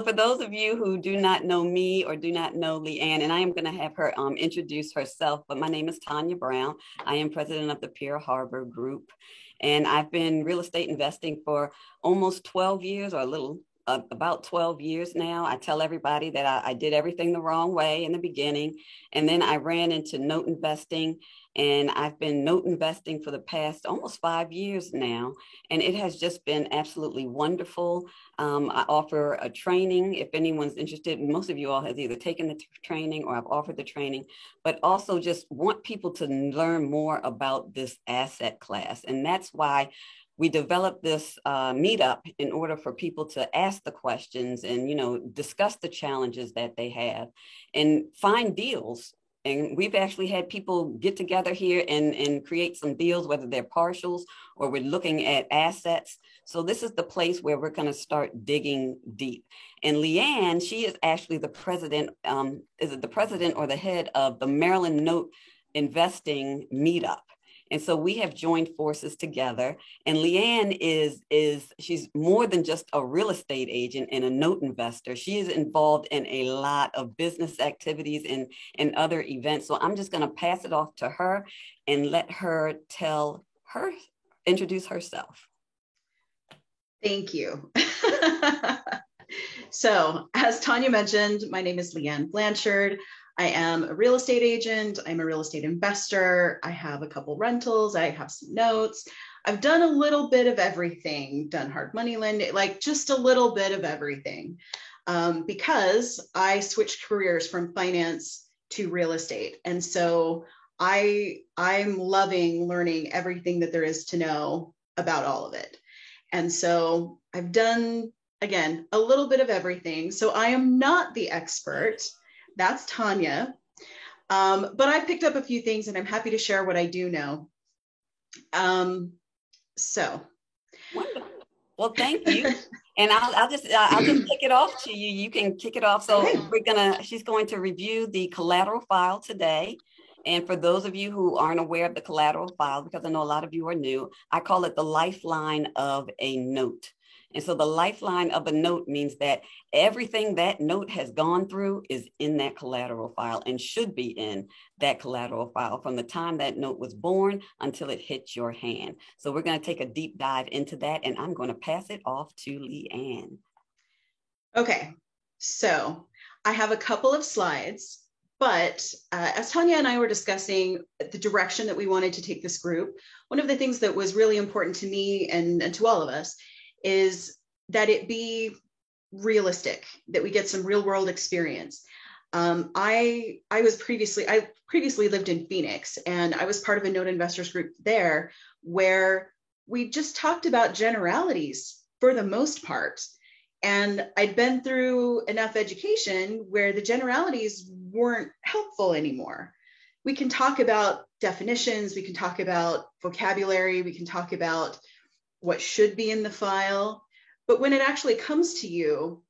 So for those of you who do not know me or do not know Leanne, and I am going to have her introduce herself, but my name is Tanya Brown. I am president of the Pearl Harbor Group, and I've been real estate investing for almost 12 years or a little about 12 years now. I tell everybody that I did everything the wrong way in the beginning, and then I ran into note investing, and I've been note investing for the past almost 5 years now, and it has just been absolutely wonderful. I offer a training if anyone's interested. Most of you all has either taken the training or I've offered the training, but also just want people to learn more about this asset class. And that's why we developed this meetup in order for people to ask the questions and, discuss the challenges that they have and find deals. And we've actually had people get together here and create some deals, whether they're partials or we're looking at assets. So this is the place where we're going to start digging deep. And Leanne, she is actually the president, is it the president or the head of the Maryland Note Investing Meetup. And so we have joined forces together. And Leanne she's more than just a real estate agent and a note investor. She is involved in a lot of business activities and other events. So I'm just going to pass it off to her and let her introduce herself. Thank you. So as Tanya mentioned, my name is Leanne Blanchard. I am a real estate agent. I'm a real estate investor. I have a couple rentals. I have some notes. I've done a little bit of everything, done hard money lending, like just a little bit of everything, because I switched careers from finance to real estate. And so I'm loving learning everything that there is to know about all of it. And so I've done, again, a little bit of everything. So I am not the expert. That's Tanya. But I picked up a few things and I'm happy to share what I do know. So. Wonderful. Well, thank you. And I'll just kick it off to you. You can kick it off. So okay. She's going to review the collateral file today. And for those of you who aren't aware of the collateral file, because I know a lot of you are new, I call it the lifeline of a note. And so the lifeline of a note means that everything that note has gone through is in that collateral file and should be in that collateral file from the time that note was born until it hits your hand. So we're going to take a deep dive into that, and I'm going to pass it off to Leanne. Okay, so I have a couple of slides, but as Tanya and I were discussing the direction that we wanted to take this group, one of the things that was really important to me and to all of us is that it be realistic, that we get some real world experience. I previously lived in Phoenix, and I was part of a note investors group there where we just talked about generalities for the most part. And I'd been through enough education where the generalities weren't helpful anymore. We can talk about definitions, we can talk about vocabulary, we can talk about what should be in the file, but when it actually comes to you,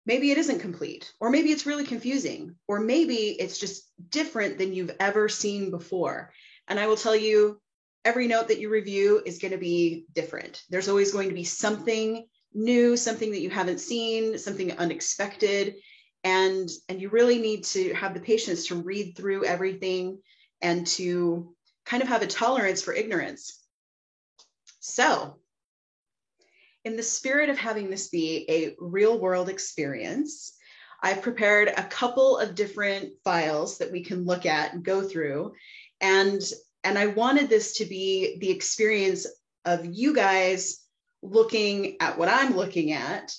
maybe it isn't complete, or maybe it's really confusing, or maybe it's just different than you've ever seen before. And I will tell you, every note that you review is going to be different. There's always going to be something new, something that you haven't seen, something unexpected, and you really need to have the patience to read through everything and to kind of have a tolerance for ignorance. So, in the spirit of having this be a real world experience, I've prepared a couple of different files that we can look at and go through. And I wanted this to be the experience of you guys looking at what I'm looking at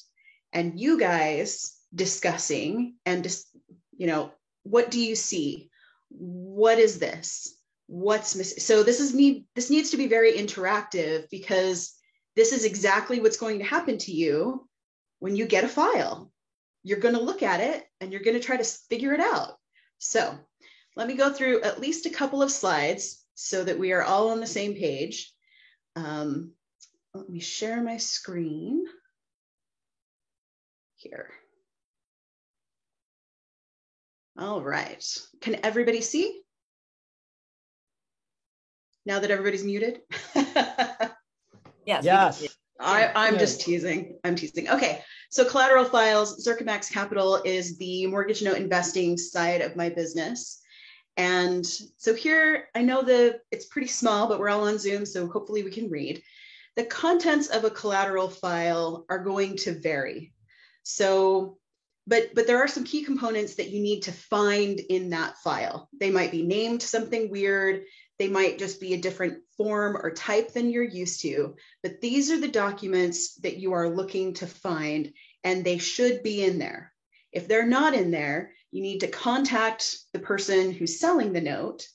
and you guys discussing and just, what do you see? What is this? What's missing? So this needs to be very interactive, because this is exactly what's going to happen to you when you get a file. You're going to look at it and you're going to try to figure it out. So let me go through at least a couple of slides so that we are all on the same page. Let me share my screen here. All right. Can everybody see? Now that everybody's muted? Yes. Yes. I'm just teasing. I'm teasing. Okay. So collateral files, ZircaMax Capital is the mortgage note investing side of my business. And so here, I know it's pretty small, but we're all on Zoom, so hopefully we can read. The contents of a collateral file are going to vary. So, but there are some key components that you need to find in that file. They might be named something weird. They might just be a different form or type than you're used to. But these are the documents that you are looking to find, and they should be in there. If they're not in there, you need to contact the person who's selling the note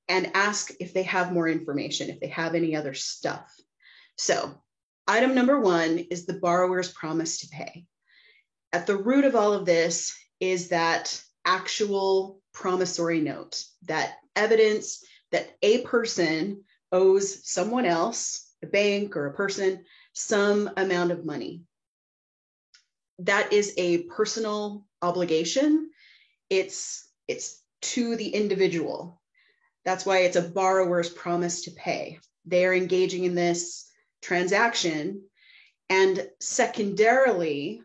and ask if they have more information, if they have any other stuff. So item number one is the borrower's promise to pay. At the root of all of this is that actual promissory note, that evidence that a person owes someone else, a bank or a person, some amount of money. That is a personal obligation. It's to the individual. That's why it's a borrower's promise to pay. They are engaging in this transaction, and secondarily,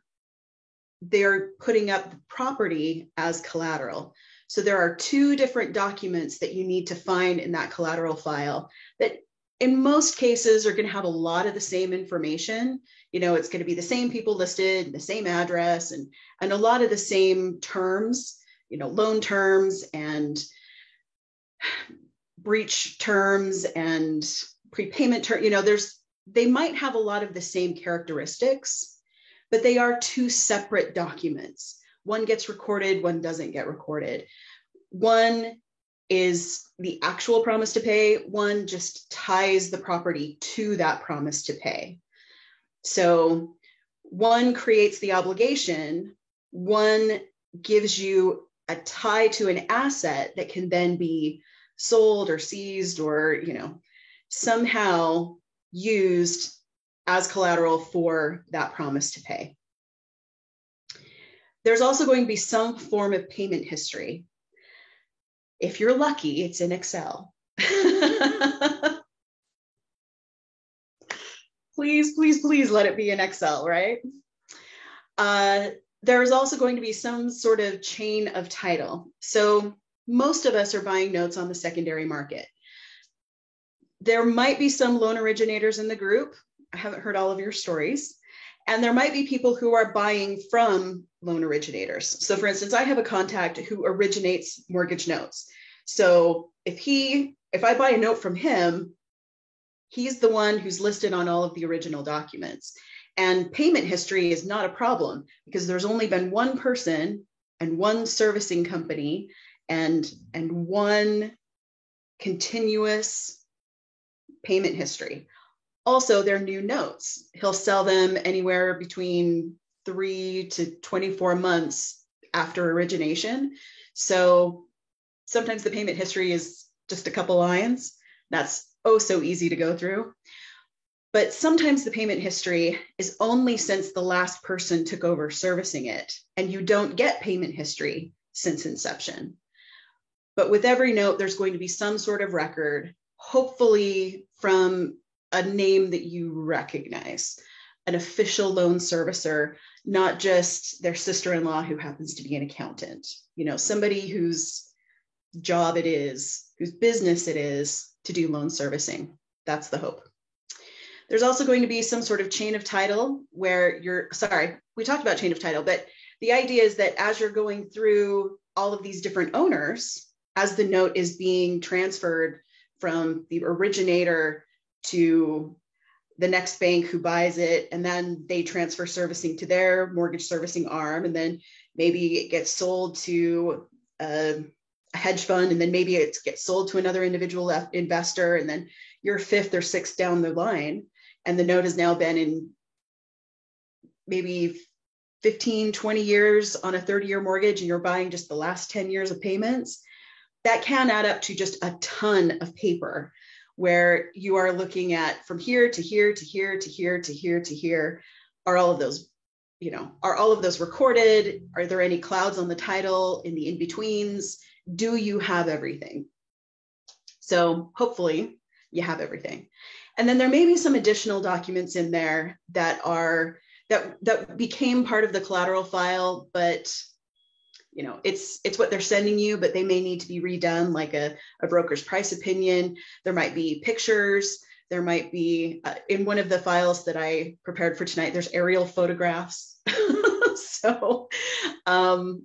they're putting up the property as collateral. So there are two different documents that you need to find in that collateral file that in most cases are going to have a lot of the same information. You know, it's going to be the same people listed, the same address, and a lot of the same terms, you know, loan terms and breach terms and prepayment term. You know, they might have a lot of the same characteristics, but they are two separate documents. One gets recorded, one doesn't get recorded. One is the actual promise to pay, one just ties the property to that promise to pay. So one creates the obligation, one gives you a tie to an asset that can then be sold or seized or, you know, somehow used as collateral for that promise to pay. There's also going to be some form of payment history. If you're lucky, it's in Excel. Please, please, please let it be in Excel, right? There's also going to be some sort of chain of title. So most of us are buying notes on the secondary market. There might be some loan originators in the group. I haven't heard all of your stories. And there might be people who are buying from loan originators. So for instance, I have a contact who originates mortgage notes. So if I buy a note from him, he's the one who's listed on all of the original documents. And payment history is not a problem because there's only been one person and one servicing company and one continuous payment history. Also, they're new notes. He'll sell them anywhere between 3 to 24 months after origination. So sometimes the payment history is just a couple lines. That's oh so easy to go through. But sometimes the payment history is only since the last person took over servicing it, and you don't get payment history since inception. But with every note, there's going to be some sort of record, hopefully from a name that you recognize, an official loan servicer, not just their sister-in-law who happens to be an accountant, you know, somebody whose job it is, whose business it is to do loan servicing. That's the hope. There's also going to be some sort of chain of title where we talked about chain of title, but the idea is that as you're going through all of these different owners, as the note is being transferred from the originator to the next bank who buys it, and then they transfer servicing to their mortgage servicing arm, and then maybe it gets sold to a hedge fund, and then maybe it gets sold to another individual investor, and then you're fifth or sixth down the line, and the note has now been in maybe 15, 20 years on a 30-year mortgage, and you're buying just the last 10 years of payments. That can add up to just a ton of paper where you are looking at from here to here to here to here to here to here. Are all of those, are all of those recorded? Are there any clouds on the title in the in-betweens? Do you have everything? So hopefully you have everything. And then there may be some additional documents in there that are that became part of the collateral file, but it's what they're sending you, but they may need to be redone, like a broker's price opinion. There might be pictures. There might be, in one of the files that I prepared for tonight, there's aerial photographs. So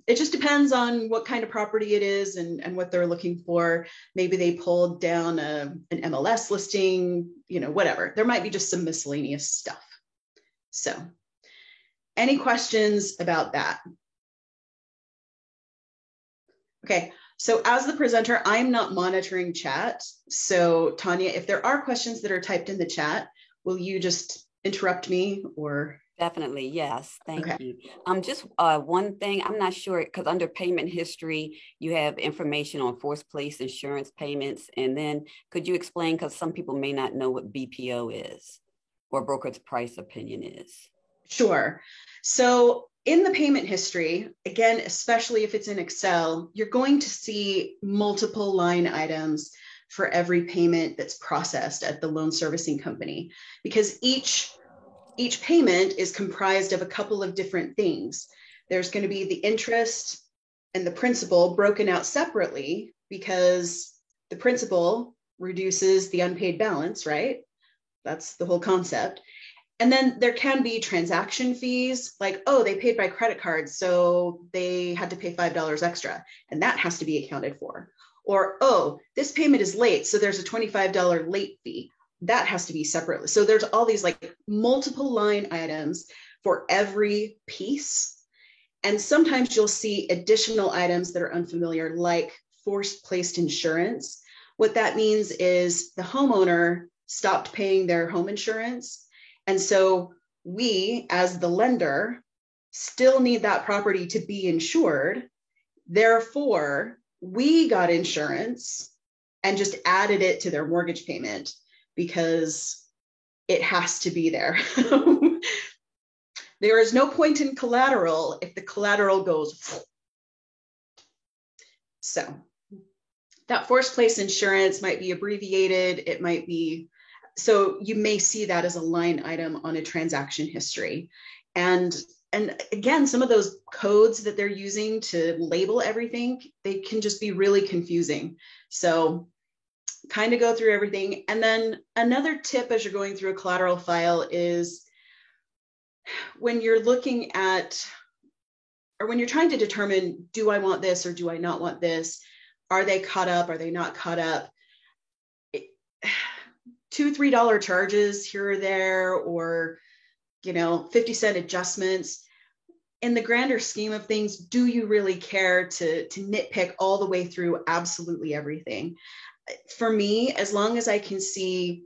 it just depends on what kind of property it is and what they're looking for. Maybe they pulled down an MLS listing, whatever. There might be just some miscellaneous stuff. So any questions about that? Okay, so as the presenter, I'm not monitoring chat. So Tanya, if there are questions that are typed in the chat, will you just interrupt me or? Definitely, yes. Thank okay. you. Just one thing, I'm not sure, because under payment history, you have information on forced place insurance payments. And then could you explain, because some people may not know what BPO is or broker's price opinion is? Sure. So in the payment history, again, especially if it's in Excel, you're going to see multiple line items for every payment that's processed at the loan servicing company, because each payment is comprised of a couple of different things. There's going to be the interest and the principal broken out separately, because the principal reduces the unpaid balance, right? That's the whole concept. And then there can be transaction fees, like, oh, they paid by credit card, so they had to pay $5 extra, and that has to be accounted for. Or, oh, this payment is late, so there's a $25 late fee. That has to be separately. So there's all these like multiple line items for every piece. And sometimes you'll see additional items that are unfamiliar, like forced placed insurance. What that means is the homeowner stopped paying their home insurance. And so we, as the lender, still need that property to be insured. Therefore, we got insurance and just added it to their mortgage payment because it has to be there. There is no point in collateral if the collateral goes. So that forced place insurance might be abbreviated. It might be, so you may see that as a line item on a transaction history. And again, some of those codes that they're using to label everything, they can just be really confusing. So kind of go through everything. And then another tip as you're going through a collateral file is when you're looking at, or when you're trying to determine, do I want this or do I not want this? Are they caught up? Are they not caught up? $2, $3 charges here or there, or 50-cent adjustments. In the grander scheme of things, do you really care to nitpick all the way through absolutely everything? For me, as long as I can see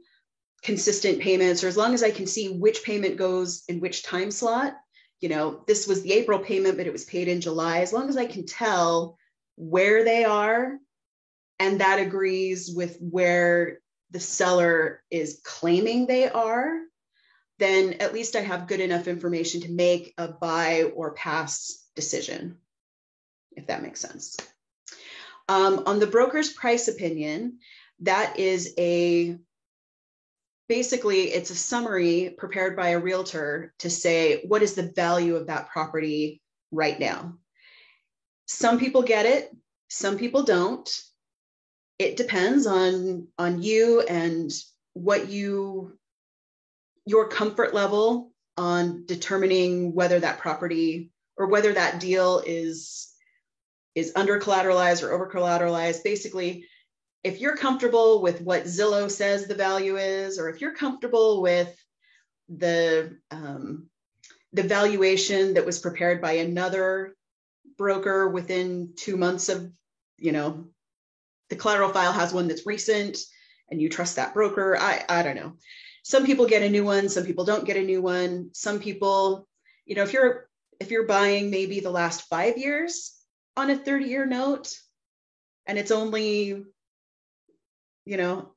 consistent payments, or as long as I can see which payment goes in which time slot, this was the April payment, but it was paid in July. As long as I can tell where they are, and that agrees with where the seller is claiming they are, then at least I have good enough information to make a buy or pass decision, if that makes sense. On the broker's price opinion, that is basically it's a summary prepared by a realtor to say, what is the value of that property right now? Some people get it, some people don't. It depends on you and what your comfort level on determining whether that property or whether that deal is under collateralized or over collateralized. Basically, if you're comfortable with what Zillow says the value is, or if you're comfortable with the valuation that was prepared by another broker within 2 months of, the collateral file has one that's recent and you trust that broker. I don't know. Some people get a new one, some people don't get a new one. Some people, if you're buying maybe the last 5 years on a 30-year note and it's only, 10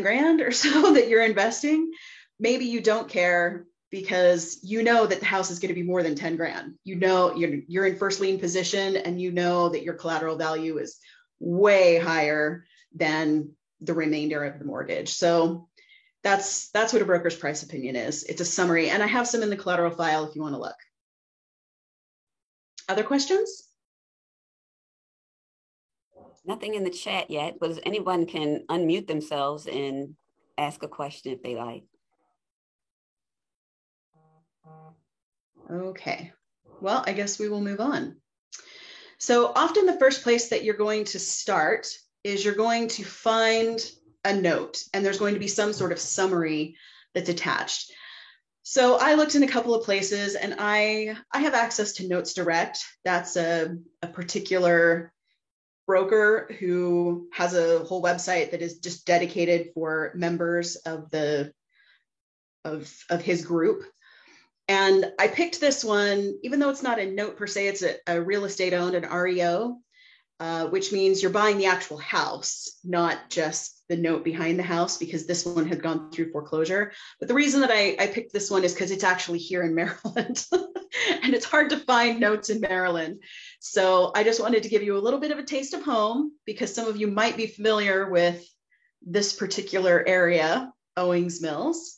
grand or so that you're investing, maybe you don't care because that the house is going to be more than 10 grand. You're in first lien position and that your collateral value is way higher than the remainder of the mortgage. So that's what a broker's price opinion is. It's a summary, and I have some in the collateral file if you want to look. Other questions? Nothing in the chat yet, but anyone can unmute themselves and ask a question if they like. Okay, well, I guess we will move on. So often the first place that you're going to start is you're going to find a note, and there's going to be some sort of summary that's attached. So I looked in a couple of places, and I have access to Notes Direct. That's a particular broker who has a whole website that is just dedicated for members of his group. And I picked this one, even though it's not a note per se, it's a real estate owned, an REO, which means you're buying the actual house, not just the note behind the house, because this one had gone through foreclosure. But the reason that I picked this one is because it's actually here in Maryland and it's hard to find notes in Maryland. So I just wanted to give you a little bit of a taste of home, because some of you might be familiar with this particular area, Owings Mills.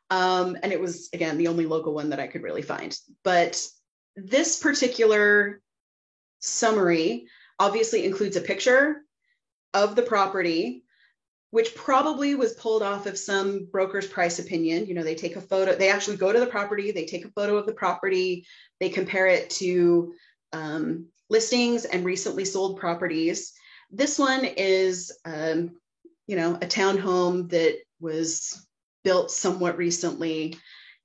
And it was, again, the only local one that I could really find. But this particular summary obviously includes a picture of the property, which probably was pulled off of some broker's price opinion. You know, they take a photo, they actually go to the property, they take a photo of the property, they compare it to listings and recently sold properties. This one is, you know, a townhome that was built somewhat recently,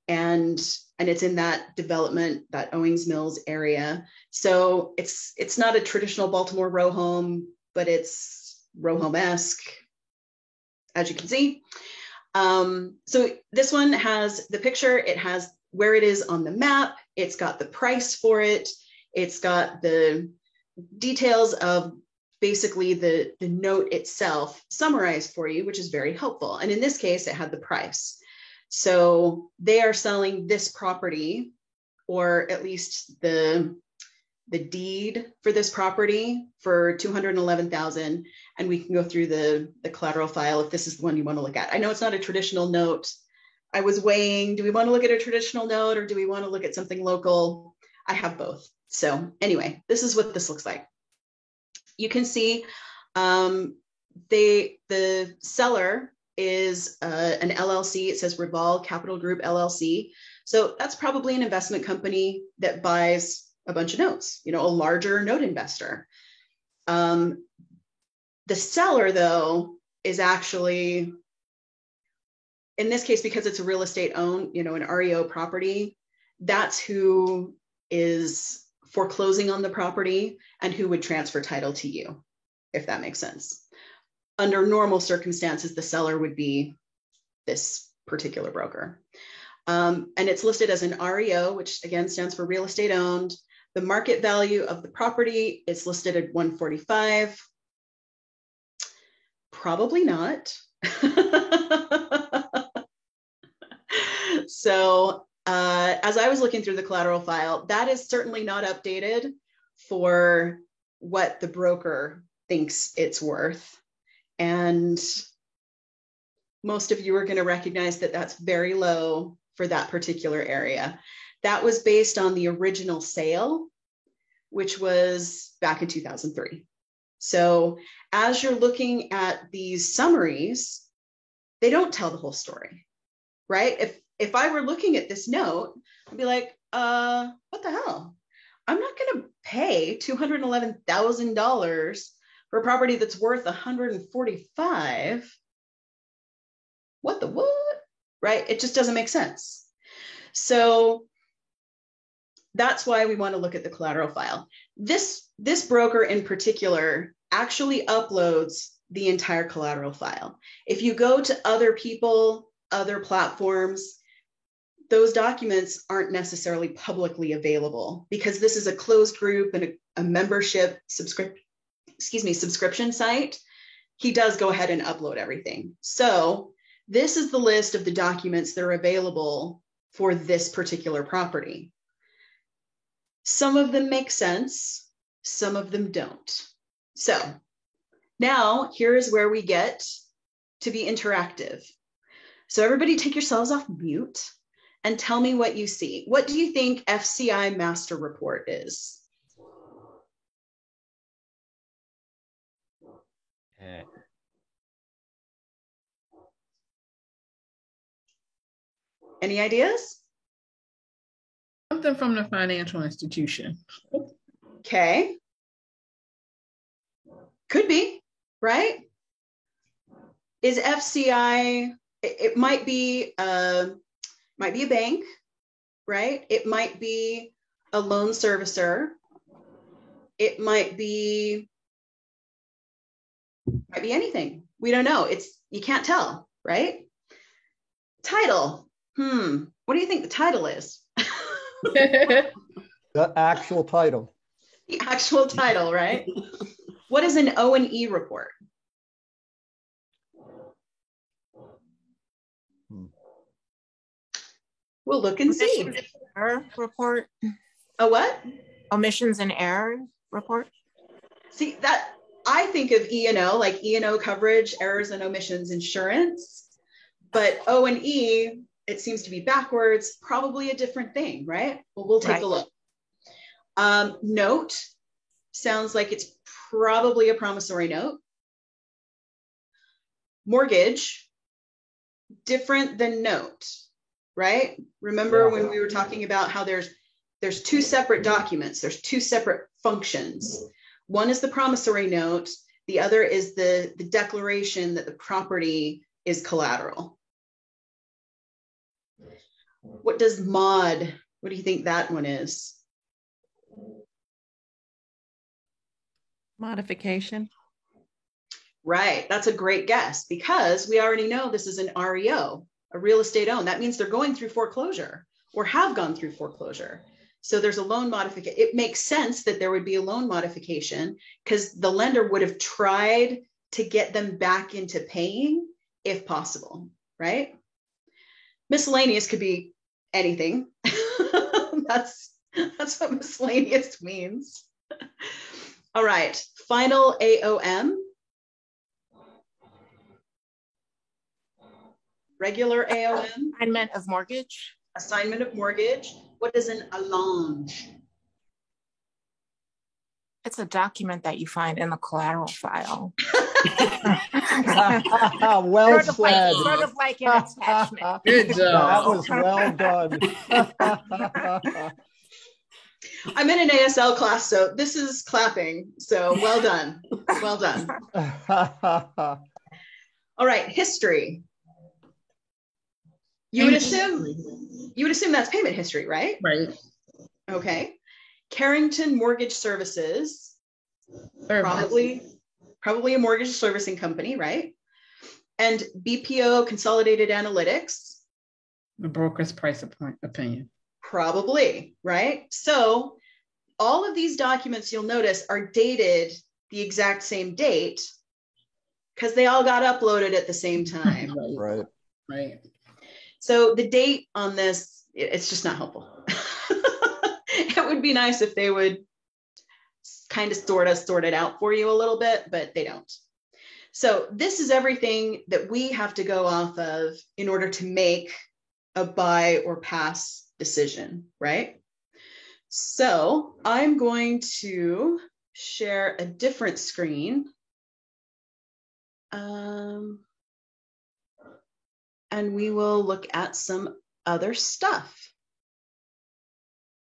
and it's in that development, that Owings Mills area. So it's not a traditional Baltimore row home, but it's row home-esque, as you can see. So this one has the picture, it has where it is on the map, it's got the price for it, it's got the details of basically the note itself summarized for you, which is very helpful. And in this case, it had the price. So they are selling this property, or at least the deed for this property, for $211,000. And we can go through the collateral file if this is the one you want to look at. I know it's not a traditional note. I was weighing, do we want to look at a traditional note or do we want to look at something local? I have both. So anyway, this is what this looks like. You can see the seller is an LLC. It says Revolve Capital Group LLC. So that's probably an investment company that buys a bunch of notes, you know, a larger note investor. The seller, though, is actually, in this case, because it's a real estate owned, you know, an REO property, that's who is foreclosing on the property and who would transfer title to you, if that makes sense. Under normal circumstances, the seller would be this particular broker. And it's listed as an REO, which again stands for real estate owned. The market value of the property is listed at $145. Probably not. So as I was looking through the collateral file, that is certainly not updated for what the broker thinks it's worth. And most of you are going to recognize that that's very low for that particular area. That was based on the original sale, which was back in 2003. So as you're looking at these summaries, they don't tell the whole story, right? If I were looking at this note, I'd be like, what the hell? I'm not going to pay $211,000 for a property that's worth $145. What the what? Right? It just doesn't make sense. So that's why we want to look at the collateral file. This broker in particular actually uploads the entire collateral file. If you go to other people, other platforms, those documents aren't necessarily publicly available because this is a closed group and a membership subscription site. He does go ahead and upload everything. So this is the list of the documents that are available for this particular property. Some of them make sense, some of them don't. So Now, here's where we get to be interactive. So everybody take yourselves off mute and tell me what you see. What do you think FCI Master Report is? Any ideas? Something from the financial institution. Okay. Could be, right? Is FCI, it might be a bank, right? It might be a loan servicer. It might be anything. We don't know. You can't tell, right? Title. What do you think the title is? The actual title. The actual title, right? What is an O&E report? We'll look and see. Error report. A what? Omissions and error report. See, that I think of E&O, like E&O coverage, errors and omissions insurance, but O&E, it seems to be backwards, probably a different thing, right? Well, we'll take a look. Note sounds like it's probably a promissory note. Mortgage, different than note, right? Remember when we were talking about how there's two separate documents, there's two separate functions. One is the promissory note, the other is the declaration that the property is collateral. What does mod, what do you think that one is? Modification. Right, that's a great guess because we already know this is an REO, a real estate owned. That means they're going through foreclosure or have gone through foreclosure. So there's a loan modification. It makes sense that there would be a loan modification because the lender would have tried to get them back into paying if possible, right? Miscellaneous could be anything. That's what miscellaneous means. All right, final AOM. Regular AOM. Assignment of mortgage. Assignment of mortgage. What is an allonge? It's a document that you find in the collateral file. Well said. Sort of like an attachment. Good job. That was well done. I'm in an ASL class, so this is clapping. So well done. Well done. All right, history. You would assume that's payment history, right? Right. Okay. Carrington Mortgage Services, probably a mortgage servicing company, right? And BPO Consolidated Analytics. The broker's price opinion. Probably, right? So all of these documents you'll notice are dated the exact same date because they all got uploaded at the same time. Right. So the date on this, it's just not helpful. It would be nice if they would kind of sort it out for you a little bit, but they don't. So this is everything that we have to go off of in order to make a buy or pass decision, right? So I'm going to share a different screen. And we will look at some other stuff.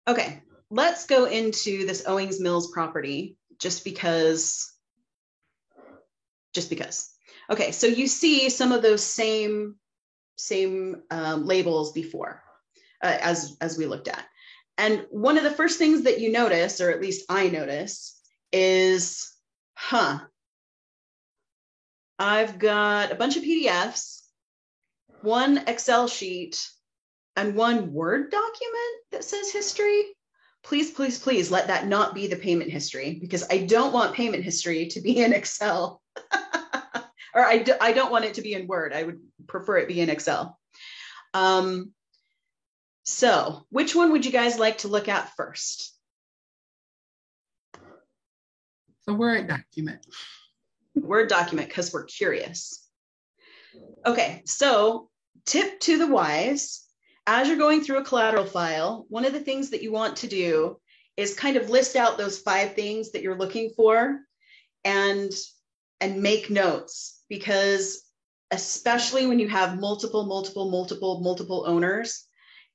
Okay, let's go into this Owings Mills property just because. Okay, so you see some of those same labels before as we looked at. And one of the first things that you notice, or at least I notice, is, I've got a bunch of PDFs, one Excel sheet, and one Word document that says history. Please, please, please let that not be the payment history because I don't want payment history to be in Excel. Or I don't want it to be in Word. I would prefer it be in Excel. So which one would you guys like to look at first? The Word document. Word document, because we're curious. Okay, so tip to the wise, as you're going through a collateral file, one of the things that you want to do is kind of list out those 5 things that you're looking for and make notes, because especially when you have multiple owners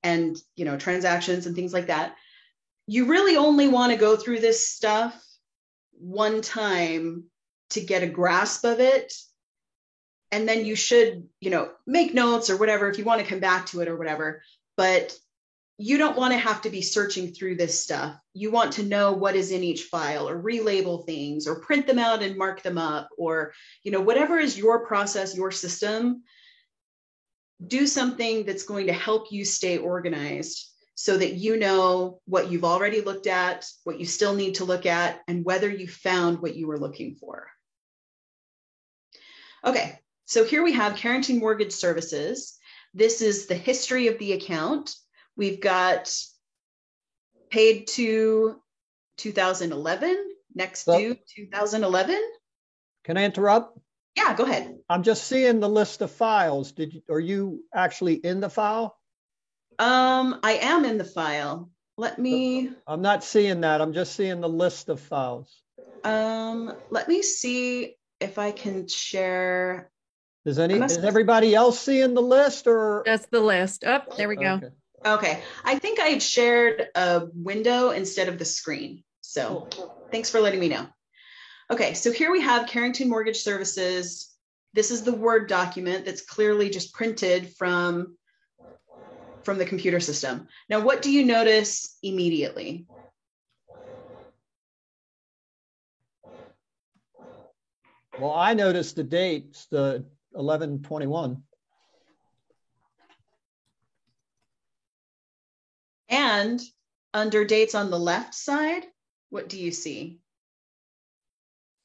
and, you know, transactions and things like that, you really only want to go through this stuff one time to get a grasp of it. And then you should, you know, make notes or whatever if you want to come back to it or whatever, but you don't want to have to be searching through this stuff. You want to know what is in each file, or relabel things, or print them out and mark them up, or, you know, whatever is your process, your system. Do something that's going to help you stay organized so that you know what you've already looked at, what you still need to look at, and whether you found what you were looking for. Okay, so here we have Carrington Mortgage Services. This is the history of the account. We've got paid to 2011, next due 2011. Can I interrupt? Yeah, go ahead. I'm just seeing the list of files. Are you actually in the file? I am in the file. Let me. I'm not seeing that. I'm just seeing the list of files. Let me see if I can share. Is everybody else seeing the list, or? That's the list. Oh, there we go. Okay. I think I had shared a window instead of the screen. So thanks for letting me know. Okay, so here we have Carrington Mortgage Services. This is the Word document that's clearly just printed from the computer system. Now, what do you notice immediately? Well, I noticed the dates, the 11/21. And under dates on the left side, what do you see?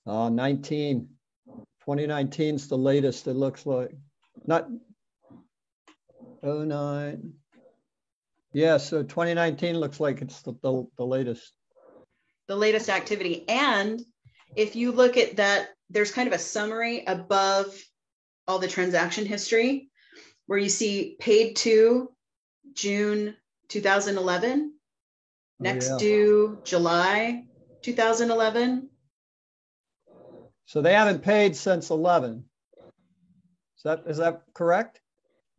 2019 is the latest, it looks like. Not 09. Yeah, so 2019 looks like it's the latest. The latest activity. And if you look at that, there's kind of a summary above all the transaction history where you see paid to June 2011, next due July 2011. So they haven't paid since 11. Is that correct?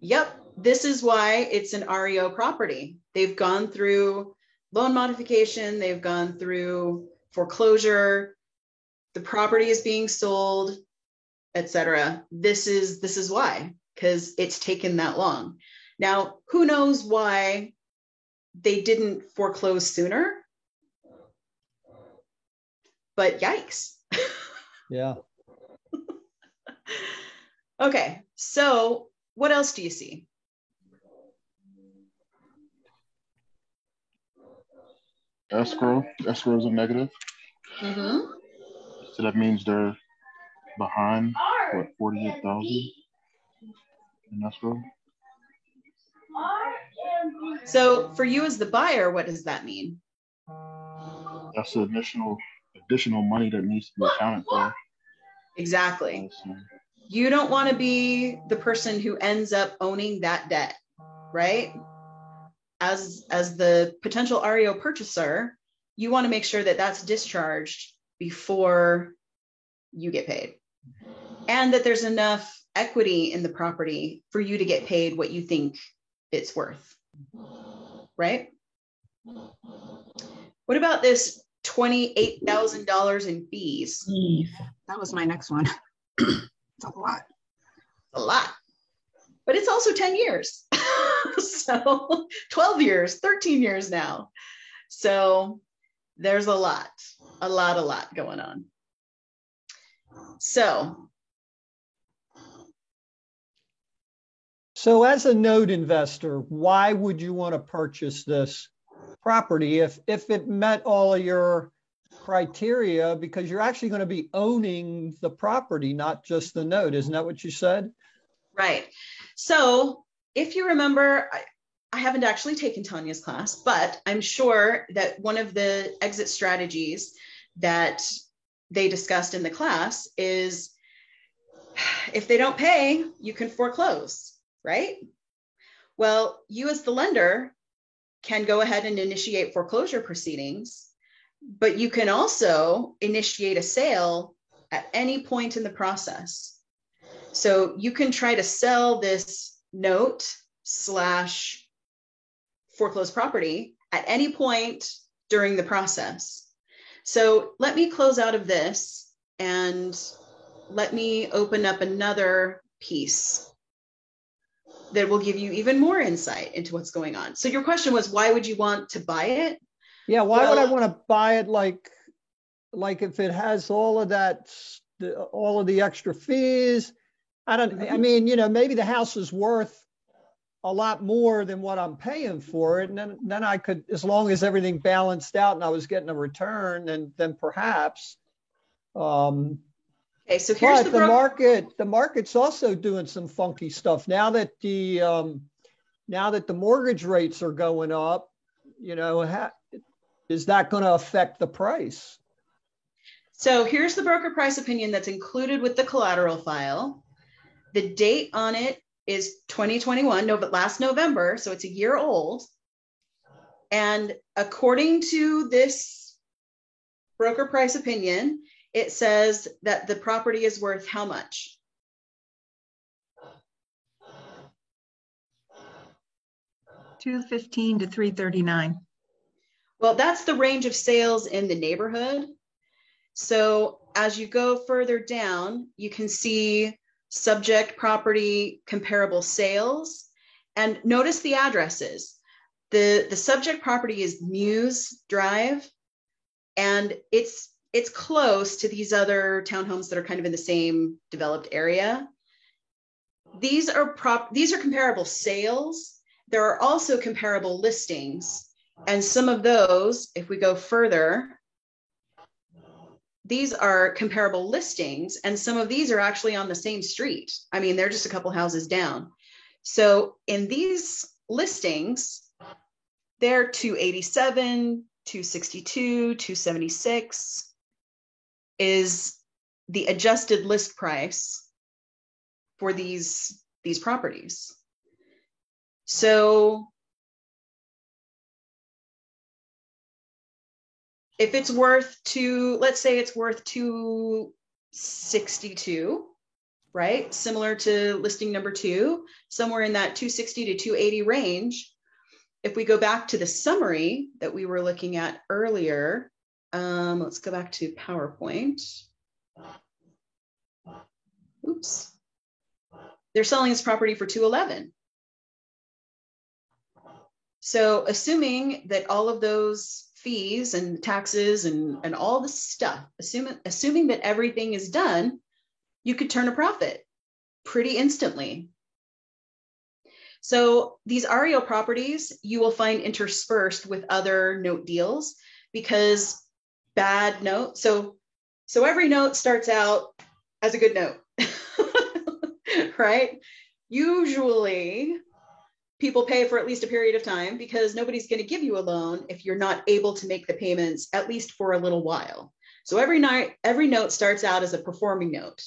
Yep. This is why it's an REO property. They've gone through loan modification. They've gone through foreclosure. The property is being sold, etc. This is why, because it's taken that long. Now, who knows why they didn't foreclose sooner? But yikes. Yeah. Okay, so what else do you see? Escrow is a negative. Mm-hmm. So that means they're behind, what, 48,000 in escrow? So for you as the buyer, what does that mean? That's the additional money that needs to be accounted for. Exactly. You don't want to be the person who ends up owning that debt, right? As the potential REO purchaser, you want to make sure that that's discharged before you get paid, and that there's enough equity in the property for you to get paid what you think it's worth, right? What about this $28,000 in fees? That was my next one. It's a lot. A lot. But it's also 10 years. So 12 years, 13 years now. So there's a lot going on. So as a note investor, why would you want to purchase this property if it met all of your criteria? Because you're actually going to be owning the property, not just the note. Isn't that what you said? Right. So if you remember, I haven't actually taken Tanya's class, but I'm sure that one of the exit strategies that they discussed in the class is if they don't pay, you can foreclose, right? Well, you as the lender can go ahead and initiate foreclosure proceedings, but you can also initiate a sale at any point in the process. So you can try to sell this note / foreclosed property at any point during the process. So let me close out of this and let me open up another piece that will give you even more insight into what's going on. So your question was, why would you want to buy it? Yeah, why would I want to buy it like if it has all of that, all of the extra fees? I mean, maybe the house is worth a lot more than what I'm paying for it. And then I could, as long as everything balanced out and I was getting a return, and then perhaps. Okay, so here's the market. The market's also doing some funky stuff now that the mortgage rates are going up. Is that going to affect the price? So here's the broker price opinion that's included with the collateral file. The date on it is 2021, last November, so it's a year old. And according to this broker price opinion, it says that the property is worth how much? $215 to $339. Well, that's the range of sales in the neighborhood. So as you go further down, you can see subject property comparable sales, and notice the addresses. The subject property is Muse Drive, and it's close to these other townhomes that are kind of in the same developed area. These are comparable sales. There are also comparable listings, and some of those, if we go further, these are comparable listings, and some of these are actually on the same street. I mean, they're just a couple houses down. So in these listings, they're 287, 262, 276 is the adjusted list price for these properties. So if it's worth let's say it's worth 262, right? Similar to listing number 2, somewhere in that 260 to 280 range. If we go back to the summary that we were looking at earlier, let's go back to PowerPoint. Oops. They're selling this property for 211. So assuming that all of those fees and taxes and all the stuff, assuming that everything is done, you could turn a profit pretty instantly. So these REO properties you will find interspersed with other note deals, because bad note. So every note starts out as a good note, right? Usually people pay for at least a period of time, because nobody's going to give you a loan if you're not able to make the payments at least for a little while. So every note starts out as a performing note,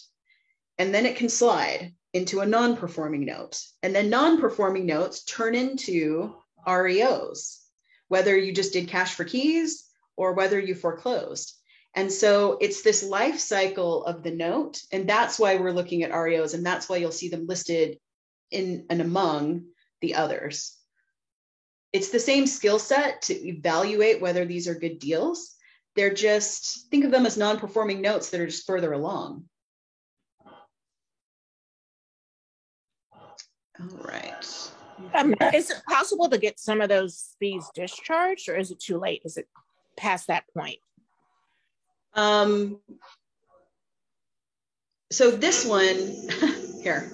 and then it can slide into a non-performing note, and then non-performing notes turn into REOs, whether you just did cash for keys or whether you foreclosed. And so it's this life cycle of the note, and that's why we're looking at REOs, and that's why you'll see them listed in and among the others. It's the same skill set to evaluate whether these are good deals. They're just, think of them as non-performing notes that are just further along. All right. Is it possible to get some of those fees discharged, or is it too late? Is it past that point? So this one here,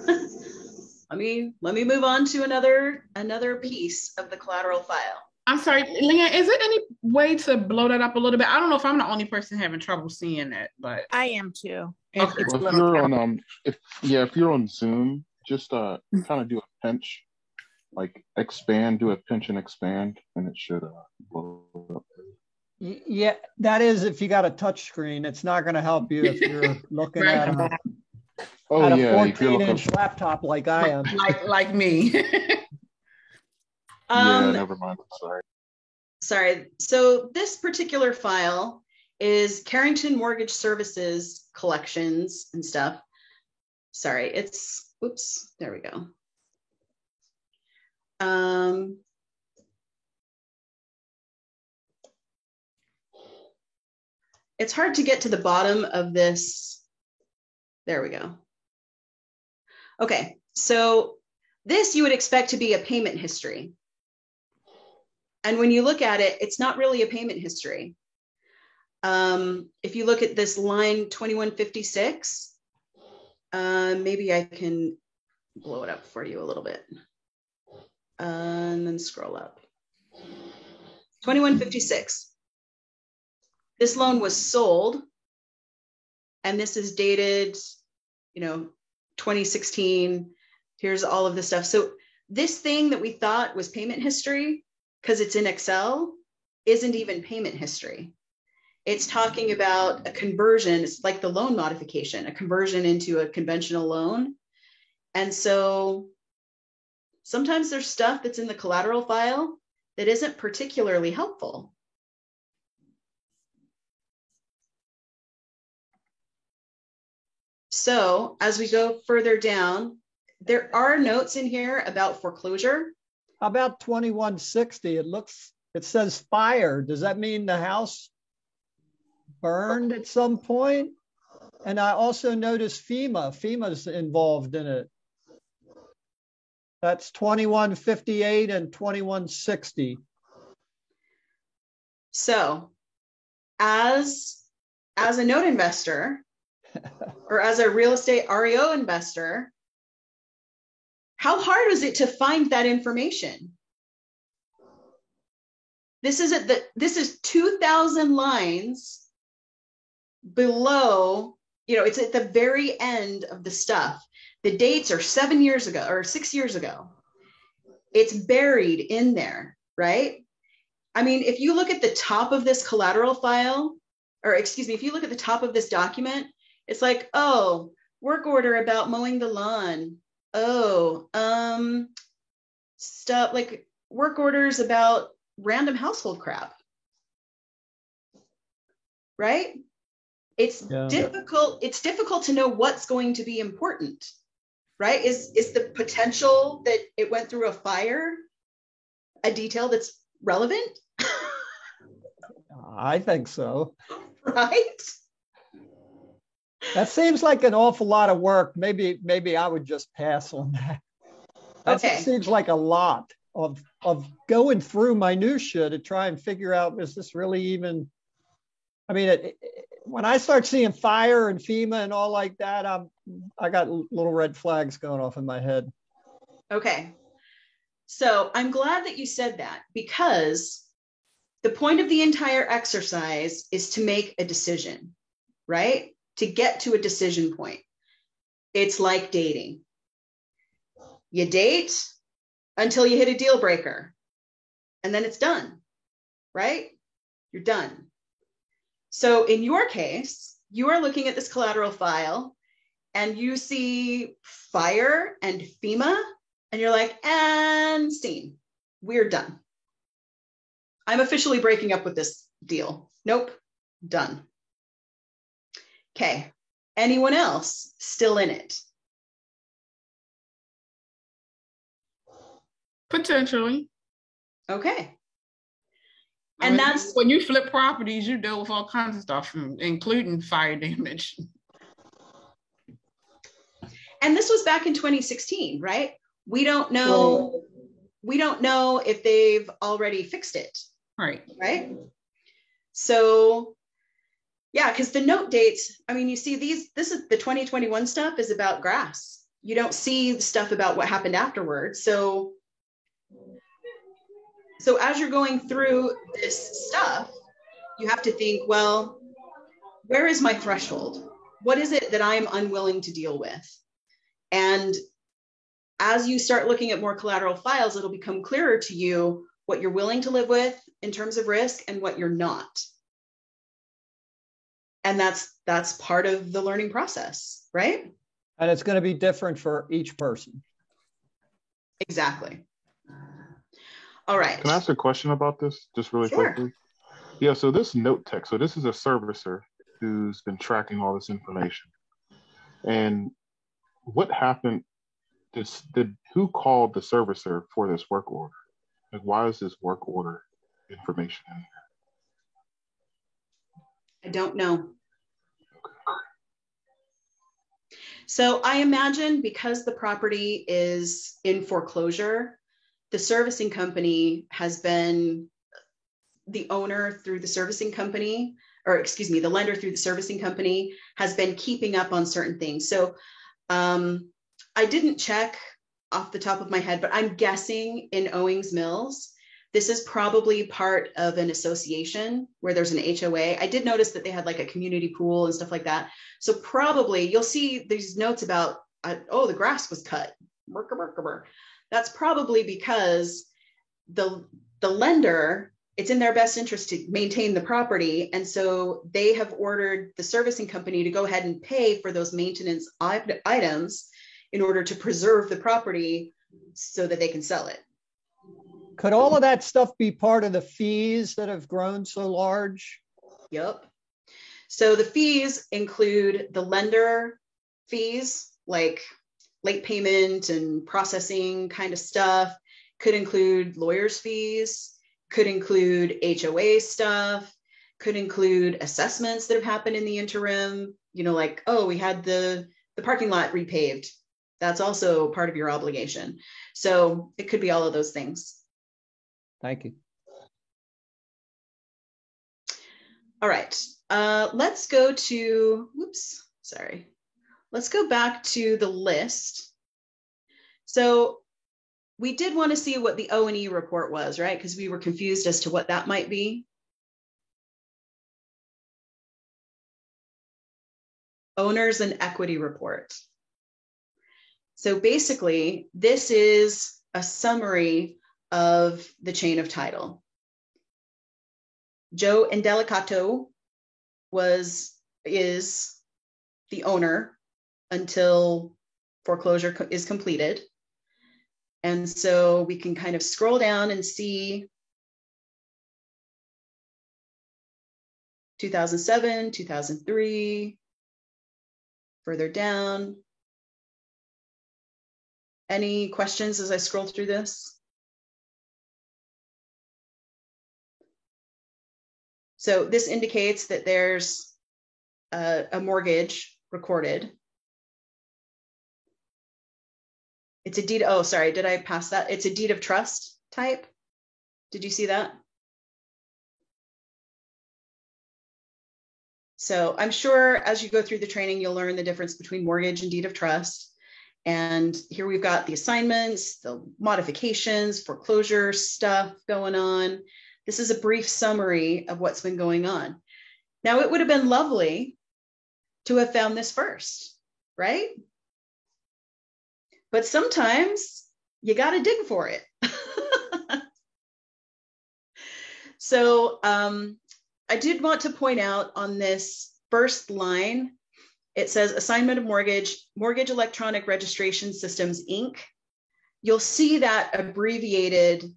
let me move on to another piece of the collateral file. I'm sorry, Leanne, is there any way to blow that up a little bit? I don't know if I'm the only person having trouble seeing that, but I am too. Okay. It's Well, if you're on if you're on Zoom, just kind of do a pinch, like expand, do a pinch and expand, and it should blow up. Yeah, that is if you got a touch screen. It's not going to help you if you're looking Right. at Oh a yeah, if you're looking, 14-inch laptop like I am. Like me. yeah, never mind. I'm sorry. Sorry. So this particular file is Carrington Mortgage Services collections and stuff. Sorry, it's, oops, there we go. It's hard to get to the bottom of this. There we go. Okay, so this you would expect to be a payment history. And when you look at it, it's not really a payment history. If you look at this line 2156, maybe I can blow it up for you a little bit. And then scroll up. 2156. This loan was sold, and this is dated, 2016. Here's all of the stuff. So this thing that we thought was payment history, because it's in Excel, isn't even payment history. It's talking about a conversion. It's like the loan modification, a conversion into a conventional loan. And so sometimes there's stuff that's in the collateral file that isn't particularly helpful. So as we go further down, there are notes in here about foreclosure. How about 2160? It says fire. Does that mean the house burned at some point? And I also noticed FEMA's involved in it. That's 2158 and 2160. So as a note investor or as a real estate REO investor, how hard was it to find that information? This is 2,000 lines below, it's at the very end of the stuff. The dates are 7 years ago or 6 years ago. It's buried in there, right? I mean, if you look at the top of this collateral file, or excuse me, if you look at the top of this document, it's like, oh, work order about mowing the lawn. Oh, stuff like work orders about random household crap. Right? It's difficult to know what's going to be important. Right? Is the potential that it went through a fire a detail that's relevant? I think so. Right? That seems like an awful lot of work. Maybe I would just pass on that. That Okay. just seems like a lot of going through minutia to try and figure out, is this really even, I mean, when I start seeing fire and FEMA and all like that, I got little red flags going off in my head. Okay. So I'm glad that you said that, because the point of the entire exercise is to make a decision, right? To get to a decision point. It's like dating. You date until you hit a deal breaker, and then it's done, right? You're done. So in your case, you are looking at this collateral file and you see fire and FEMA, and you're like, and scene, we're done. I'm officially breaking up with this deal. Nope, done. Okay, anyone else still in it? Potentially. Okay. I And mean, that's when you flip properties, you deal with all kinds of stuff, including fire damage. And this was back in 2016, right? We don't know if they've already fixed it. Right. Right? So yeah, because the note dates, I mean, you see this is the 2021 stuff is about grass. You don't see the stuff about what happened afterwards. So as you're going through this stuff, you have to think, well, where is my threshold? What is it that I'm unwilling to deal with? And as you start looking at more collateral files, it'll become clearer to you what you're willing to live with in terms of risk and what you're not. And that's part of the learning process, right? And it's going to be different for each person. Exactly. All right. Can I ask a question about this just really Sure. quickly? Yeah, so this note tech, so this is a servicer who's been tracking all this information. And what happened, who called the servicer for this work order? Like, why is this work order information in here? I don't know. So I imagine because the property is in foreclosure, the servicing company has been the owner through the servicing company, or excuse me, the lender through the servicing company has been keeping up on certain things. So I didn't check off the top of my head, but I'm guessing in Owings Mills, this is probably part of an association where there's an HOA. I did notice that they had like a community pool and stuff like that. So probably you'll see these notes about, oh, the grass was cut. That's probably because the lender, it's in their best interest to maintain the property. And so they have ordered the servicing company to go ahead and pay for those maintenance items in order to preserve the property so that they can sell it. Could all of that stuff be part of the fees that have grown so large? Yep. So the fees include the lender fees, like late payment and processing kind of stuff, could include lawyers' fees, could include HOA stuff, could include assessments that have happened in the interim, you know, like, oh, we had the parking lot repaved. That's also part of your obligation. So it could be all of those things. Thank you. All right, let's go to, let's go back to the list. So we did want to see what the O&E report was, right? Because we were confused as to what that might be. Owners and equity report. So basically, this is a summary of the chain of title. Joe Indelicato is the owner until foreclosure is completed. And so we can kind of scroll down and see 2007, 2003, further down. Any questions as I scroll through this? So this indicates that there's a mortgage recorded. It's a deed, oh, sorry, did I pass that? It's a deed of trust type. Did you see that? So I'm sure as you go through the training, you'll learn the difference between mortgage and deed of trust. And here we've got the assignments, the modifications, foreclosure stuff going on. This is a brief summary of what's been going on. Now, it would have been lovely to have found this first, right? But sometimes you got to dig for it. So I did want to point out on this first line, it says assignment of mortgage, Mortgage Electronic Registration Systems, Inc. You'll see that abbreviated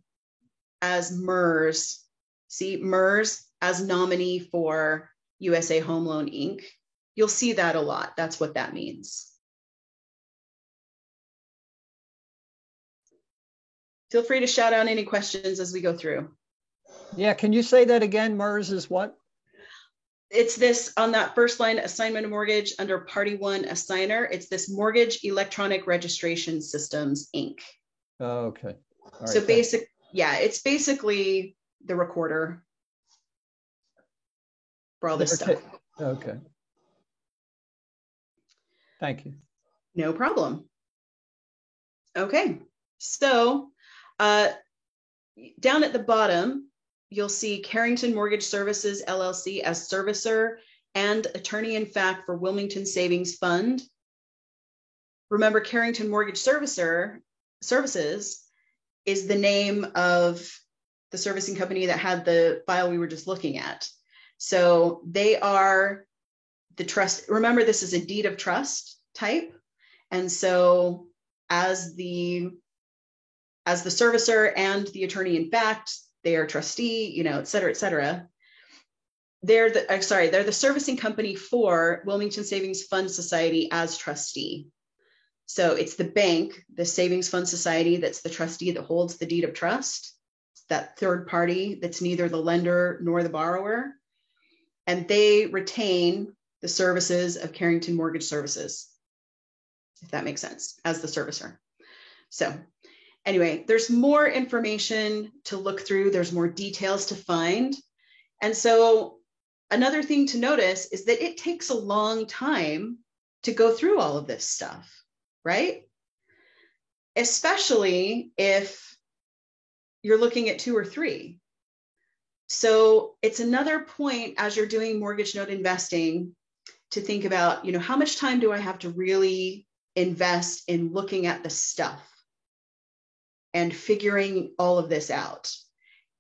as MERS. See, MERS as nominee for USA Home Loan, Inc. You'll see that a lot. That's what that means. Feel free to shout out any questions as we go through. Yeah, can you say that again? MERS is what? It's this on that first line, assignment of mortgage under party one assigner. It's this Mortgage Electronic Registration Systems, Inc. Oh, okay. All right, so it's basically the recorder for all this stuff. Okay. Thank you. No problem. Okay, so down at the bottom, you'll see Carrington Mortgage Services, LLC as servicer and attorney in fact for Wilmington Savings Fund. Remember, Carrington Mortgage Services is the name of the servicing company that had the file we were just looking at. So they are the trust. Remember, this is a deed of trust type. And so as the servicer and the attorney in fact, they are trustee, you know, et cetera, they're the servicing company for Wilmington Savings Fund Society as trustee. So it's the bank, the Savings Fund Society, that's the trustee that holds the deed of trust. It's that third party that's neither the lender nor the borrower. And they retain the services of Carrington Mortgage Services, if that makes sense, as the servicer. So anyway, there's more information to look through. There's more details to find. And so another thing to notice is that it takes a long time to go through all of this stuff, right? Especially if you're looking at 2 or 3. So it's another point as you're doing mortgage note investing to think about, you know, how much time do I have to really invest in looking at the stuff and figuring all of this out.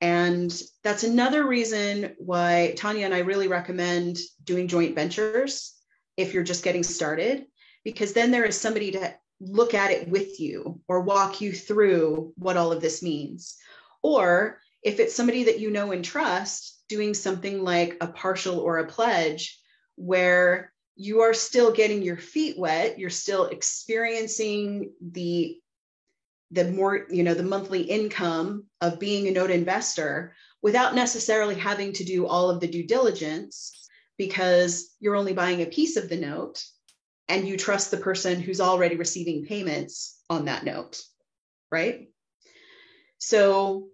And that's another reason why Tanya and I really recommend doing joint ventures if you're just getting started, because then there is somebody to look at it with you or walk you through what all of this means. Or if it's somebody that you know and trust, doing something like a partial or a pledge where you are still getting your feet wet, you're still experiencing the more, you know, the monthly income of being a note investor without necessarily having to do all of the due diligence, because you're only buying a piece of the note and you trust the person who's already receiving payments on that note, right? So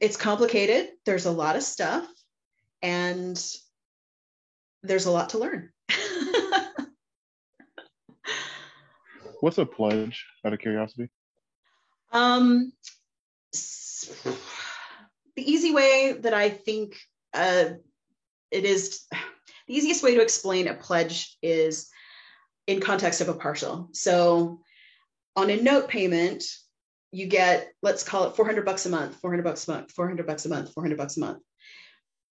it's complicated. There's a lot of stuff and there's a lot to learn. What's a pledge, out of curiosity? The easy way that I think the easiest way to explain a pledge is in context of a partial. So on a note payment, you get, let's call it $400 a month, $400 a month, $400 a month, $400 a month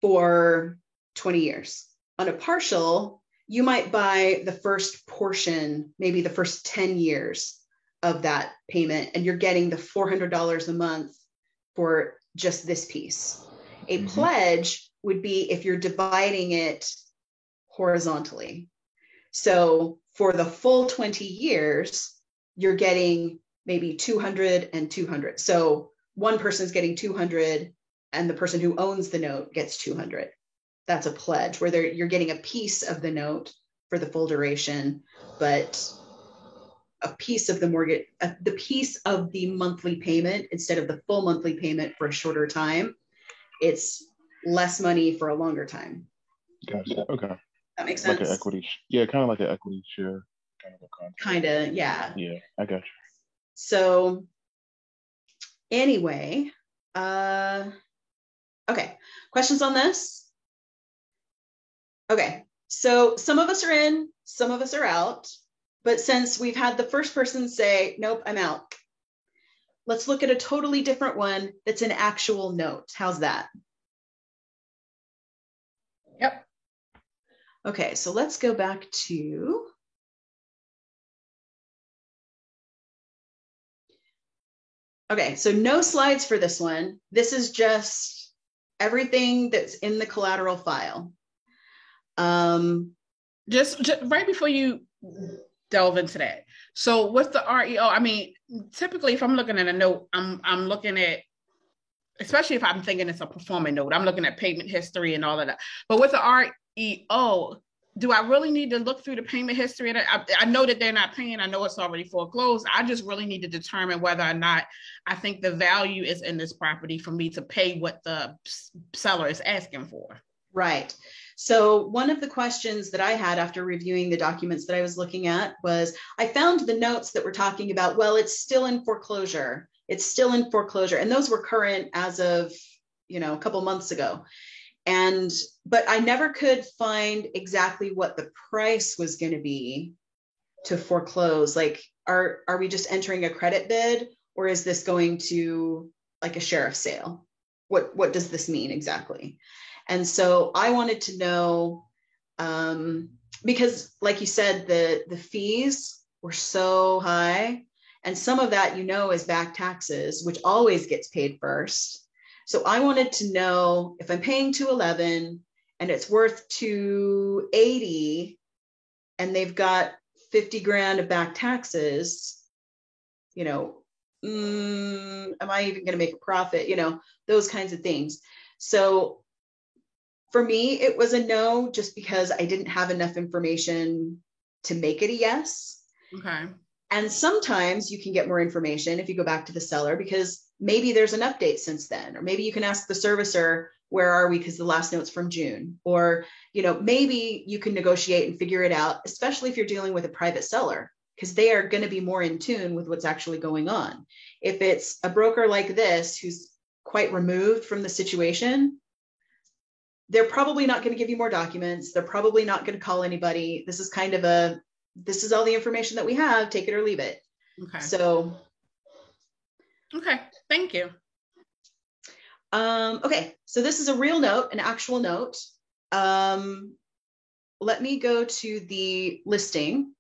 for 20 years. On a partial, you might buy the first portion, maybe the first 10 years of that payment, and you're getting the $400 a month for just this piece. A pledge would be if you're dividing it horizontally. So for the full 20 years, you're getting maybe 200 and 200. So one person's getting 200 and the person who owns the note gets 200. That's a pledge where you're getting a piece of the note for the full duration, but a piece of the mortgage, the piece of the monthly payment instead of the full monthly payment for a shorter time. It's less money for a longer time. Gotcha. Okay. That makes sense. Like an equity, yeah, kind of like an equity share kind of a contract. Kind of, yeah. Yeah, I got you. So anyway, okay, questions on this? Okay, so some of us are in, some of us are out, but since we've had the first person say, nope, I'm out, let's look at a totally different one that's an actual note. How's that? Yep. Okay, so let's go back to, okay, so no slides for this one. This is just everything that's in the collateral file. Just right before you delve into that. So with the REO, I mean, typically if I'm looking at a note, I'm looking at, especially if I'm thinking it's a performing note, I'm looking at payment history and all of that. But with the REO, do I really need to look through the payment history? I know that they're not paying. I know it's already foreclosed. I just really need to determine whether or not I think the value is in this property for me to pay what the seller is asking for. Right. So one of the questions that I had after reviewing the documents that I was looking at was, I found the notes that were talking about, well, it's still in foreclosure. It's still in foreclosure. And those were current as of, you know, a couple months ago. But I never could find exactly what the price was going to be to foreclose. Like, are we just entering a credit bid, or is this going to like a sheriff's sale? what does this mean exactly? And so I wanted to know, because like you said, the fees were so high, and some of that, is back taxes, which always gets paid first. So I wanted to know if I'm paying $211 and it's worth $280 and they've got 50 grand of back taxes, am I even going to make a profit? Those kinds of things. So for me, it was a no, just because I didn't have enough information to make it a yes. Okay. And sometimes you can get more information if you go back to the seller, because maybe there's an update since then, or maybe you can ask the servicer, where are we? Because the last note's from June, or, maybe you can negotiate and figure it out, especially if you're dealing with a private seller, because they are going to be more in tune with what's actually going on. If it's a broker like this, who's quite removed from the situation, they're probably not going to give you more documents. They're probably not going to call anybody. This is kind of this is all the information that we have, take it or leave it. Okay. So. Okay, thank you. Okay, so this is a real note, an actual note. Let me go to the listing.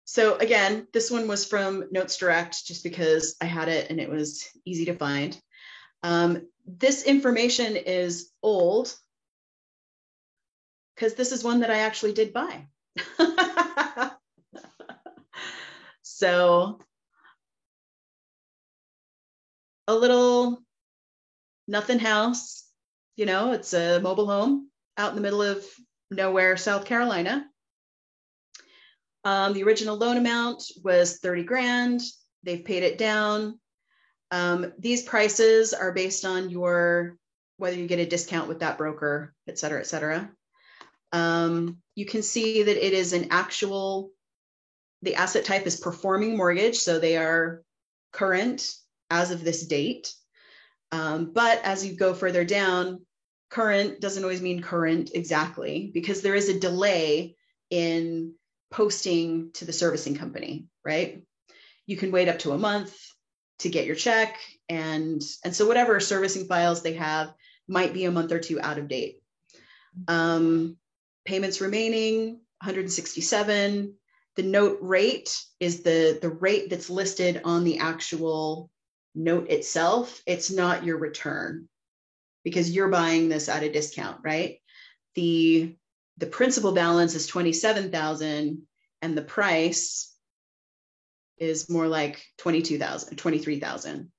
So again, this one was from Notes Direct, just because I had it and it was easy to find. This information is old, because this is one that I actually did buy. So a little nothing house, it's a mobile home out in the middle of nowhere, South Carolina. The original loan amount was 30 grand. They've paid it down. These prices are based on whether you get a discount with that broker, et cetera, et cetera. You can see that it is the asset type is performing mortgage, so they are current as of this date. But as you go further down, current doesn't always mean current exactly, because there is a delay in posting to the servicing company, right? You can wait up to a month to get your check. And so whatever servicing files they have might be a month or two out of date. Payments remaining, 167. The note rate is the rate that's listed on the actual note itself. It's not your return, because you're buying this at a discount, right? The principal balance is 27,000 and the price is more like 22,000, 23,000,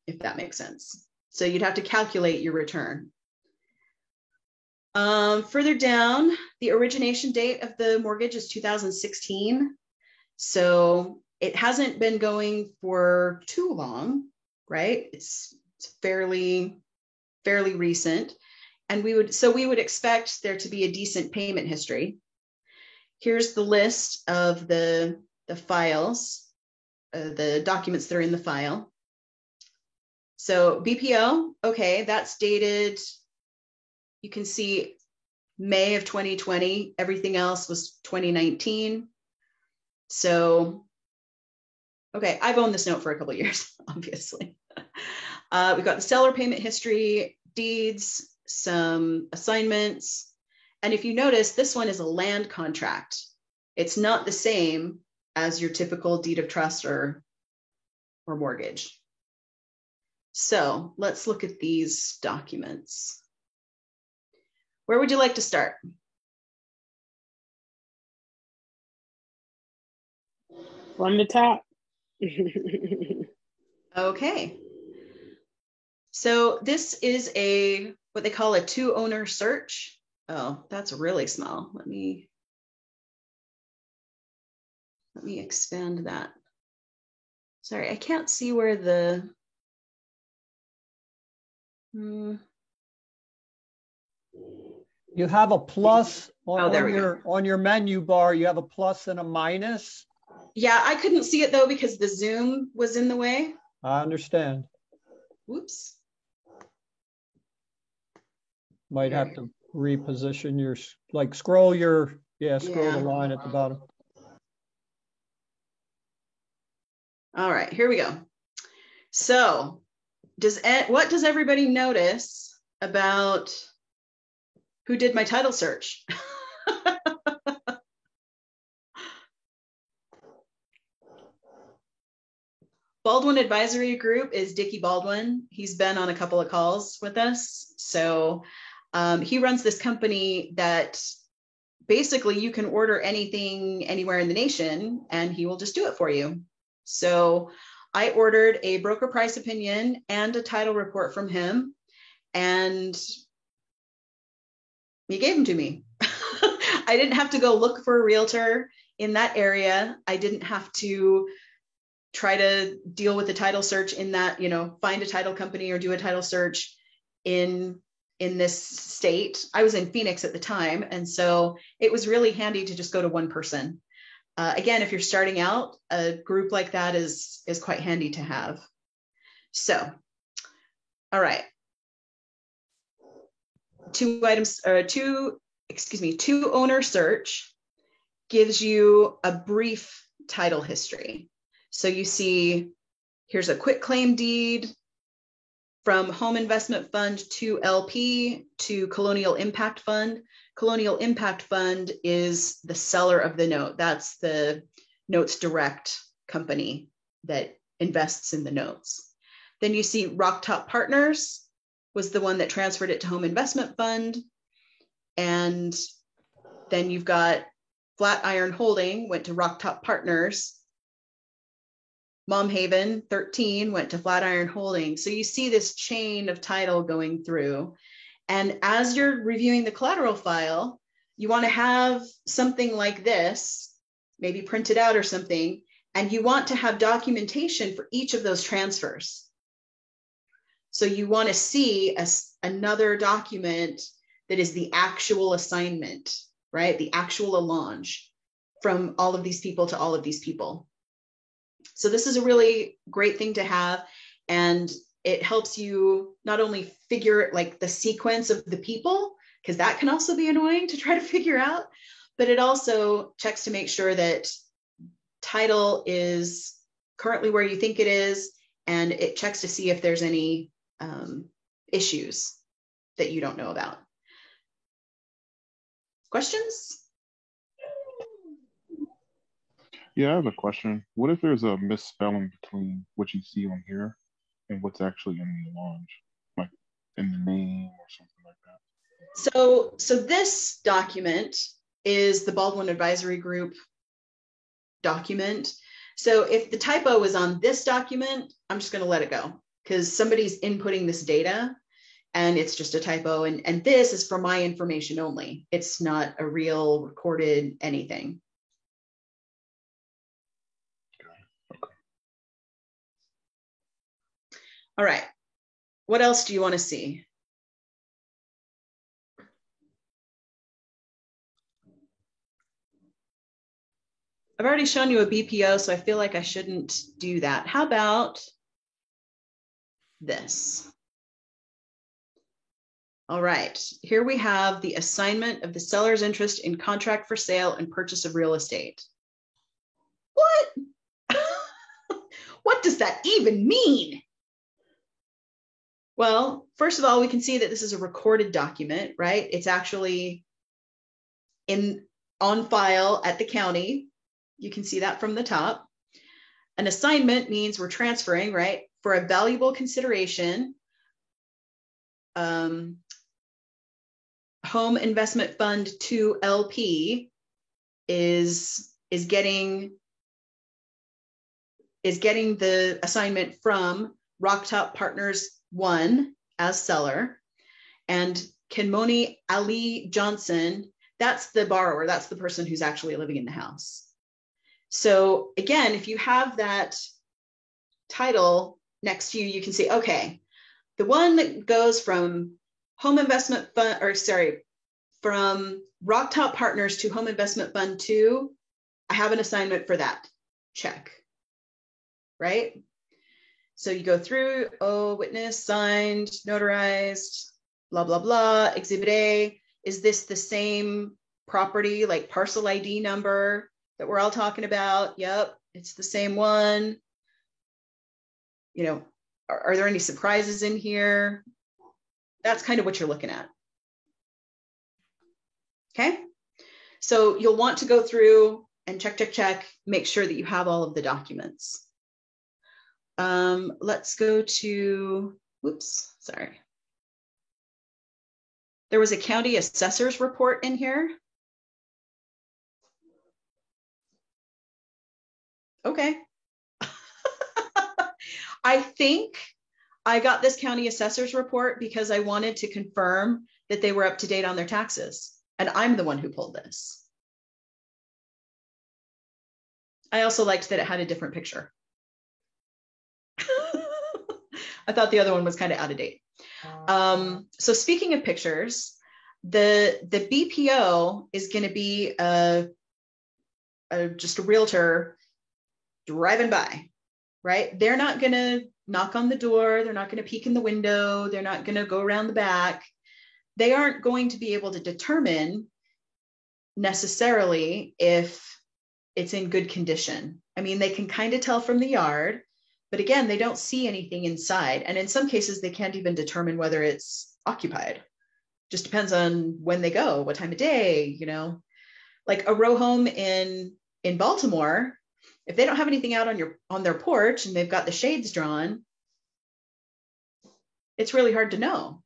if that makes sense. So you'd have to calculate your return. Further down, the origination date of the mortgage is 2016. So it hasn't been going for too long, right? It's fairly recent. And we would expect there to be a decent payment history. Here's the list of the files, the documents that are in the file. So BPO, okay, that's dated, you can see May of 2020. Everything else was 2019. So, okay, I've owned this note for a couple of years, obviously. We've got the seller payment history, deeds, some assignments. And if you notice, this one is a land contract. It's not the same as your typical deed of trust or mortgage. So let's look at these documents. Where would you like to start? From the top. Okay. So this is what they call a two-owner search. Oh, that's really small. Let me expand that. Sorry, I can't see where the You have a plus on on your menu bar. You have a plus and a minus. Yeah, I couldn't see it though because the zoom was in the way. I understand. Whoops. Might have to reposition your, scroll the line at the bottom. All right, here we go. So what does everybody notice about who did my title search? Baldwin Advisory Group is Dickie Baldwin. He's been on a couple of calls with us. So he runs this company that basically you can order anything anywhere in the nation and he will just do it for you. So I ordered a broker price opinion and a title report from him, and he gave them to me. I didn't have to go look for a realtor in that area. I didn't have to try to deal with the title search in that, find a title company or do a title search in this state. I was in Phoenix at the time. And so it was really handy to just go to one person. Again, if you're starting out, a group like that is quite handy to have. So, all right. Two owner search gives you a brief title history. So you see, here's a quit claim deed from Home Investment Fund to LP to Colonial Impact Fund. Colonial Impact Fund is the seller of the note. That's the Notes Direct company that invests in the notes. Then you see Rocktop Partners was the one that transferred it to Home Investment Fund. And then you've got Flatiron Holding went to Rocktop Partners. Mom Haven 13 went to Flatiron Holding. So you see this chain of title going through. And as you're reviewing the collateral file, you want to have something like this, maybe printed out or something, and you want to have documentation for each of those transfers. So you want to see another document that is the actual assignment, right? The actual allonge from all of these people to all of these people. So this is a really great thing to have, and it helps you not only figure like the sequence of the people, because that can also be annoying to try to figure out, but it also checks to make sure that title is currently where you think it is, and it checks to see if there's any issues that you don't know about. Questions? Yeah, I have a question. What if there's a misspelling between what you see on here and what's actually in the allonge, like in the name or something like that? So this document is the Baldwin Advisory Group document. So if the typo is on this document, I'm just going to let it go because somebody's inputting this data and it's just a typo. And this is for my information only. It's not a real recorded anything. All right. What else do you want to see? I've already shown you a BPO, so I feel like I shouldn't do that. How about this? All right, here we have the assignment of the seller's interest in contract for sale and purchase of real estate. What? What does that even mean? Well, first of all, we can see that this is a recorded document, right? It's actually on file at the county. You can see that from the top. An assignment means we're transferring, right? For a valuable consideration, Home Investment Fund 2 LP is getting the assignment from Rocktop Partners 1 as seller, and Kenmoni Ali Johnson, that's the borrower, that's the person who's actually living in the house. So again, if you have that title next to you, you can see, okay, the one that goes from Home Investment Fund, from Rocktop Partners to Home Investment Fund 2, I have an assignment for that. Check. Right? So you go through, witness, signed, notarized, blah, blah, blah. Exhibit A, is this the same property, like parcel ID number that we're all talking about? Yep, it's the same one. you know, are there any surprises in here? That's kind of what you're looking at. Okay. So you'll want to go through and check, make sure that you have all of the documents. Let's go to, whoops, sorry. There was a county assessor's report in here. Okay. I think I got this county assessor's report because I wanted to confirm that they were up to date on their taxes. And I'm the one who pulled this. I also liked that it had a different picture. I thought the other one was kind of out of date. So speaking of pictures, the BPO is going to be just a realtor driving by, right? They're not going to knock on the door. They're not going to peek in the window. They're not going to go around the back. They aren't going to be able to determine necessarily if it's in good condition. I mean, they can kind of tell from the yard, but again, they don't see anything inside. And in some cases, they can't even determine whether it's occupied. Just depends on when they go, what time of day, you know. Like a row home in Baltimore, if they don't have anything out on their porch and they've got the shades drawn, it's really hard to know.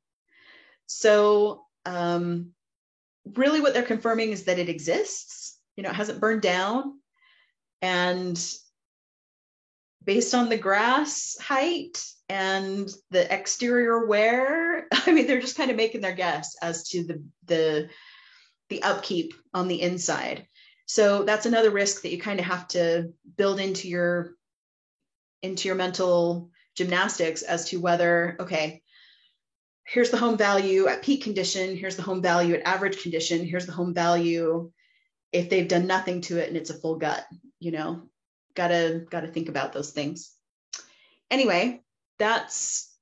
So really what they're confirming is that it exists, you know, it hasn't burned down. And based on the grass height and the exterior wear, I mean, they're just kind of making their guess as to the upkeep on the inside. So that's another risk that you kind of have to build into your mental gymnastics as to whether, okay, here's the home value at peak condition, here's the home value at average condition, here's the home value if they've done nothing to it and it's a full gut, you know, gotta think about those things. Anyway, that's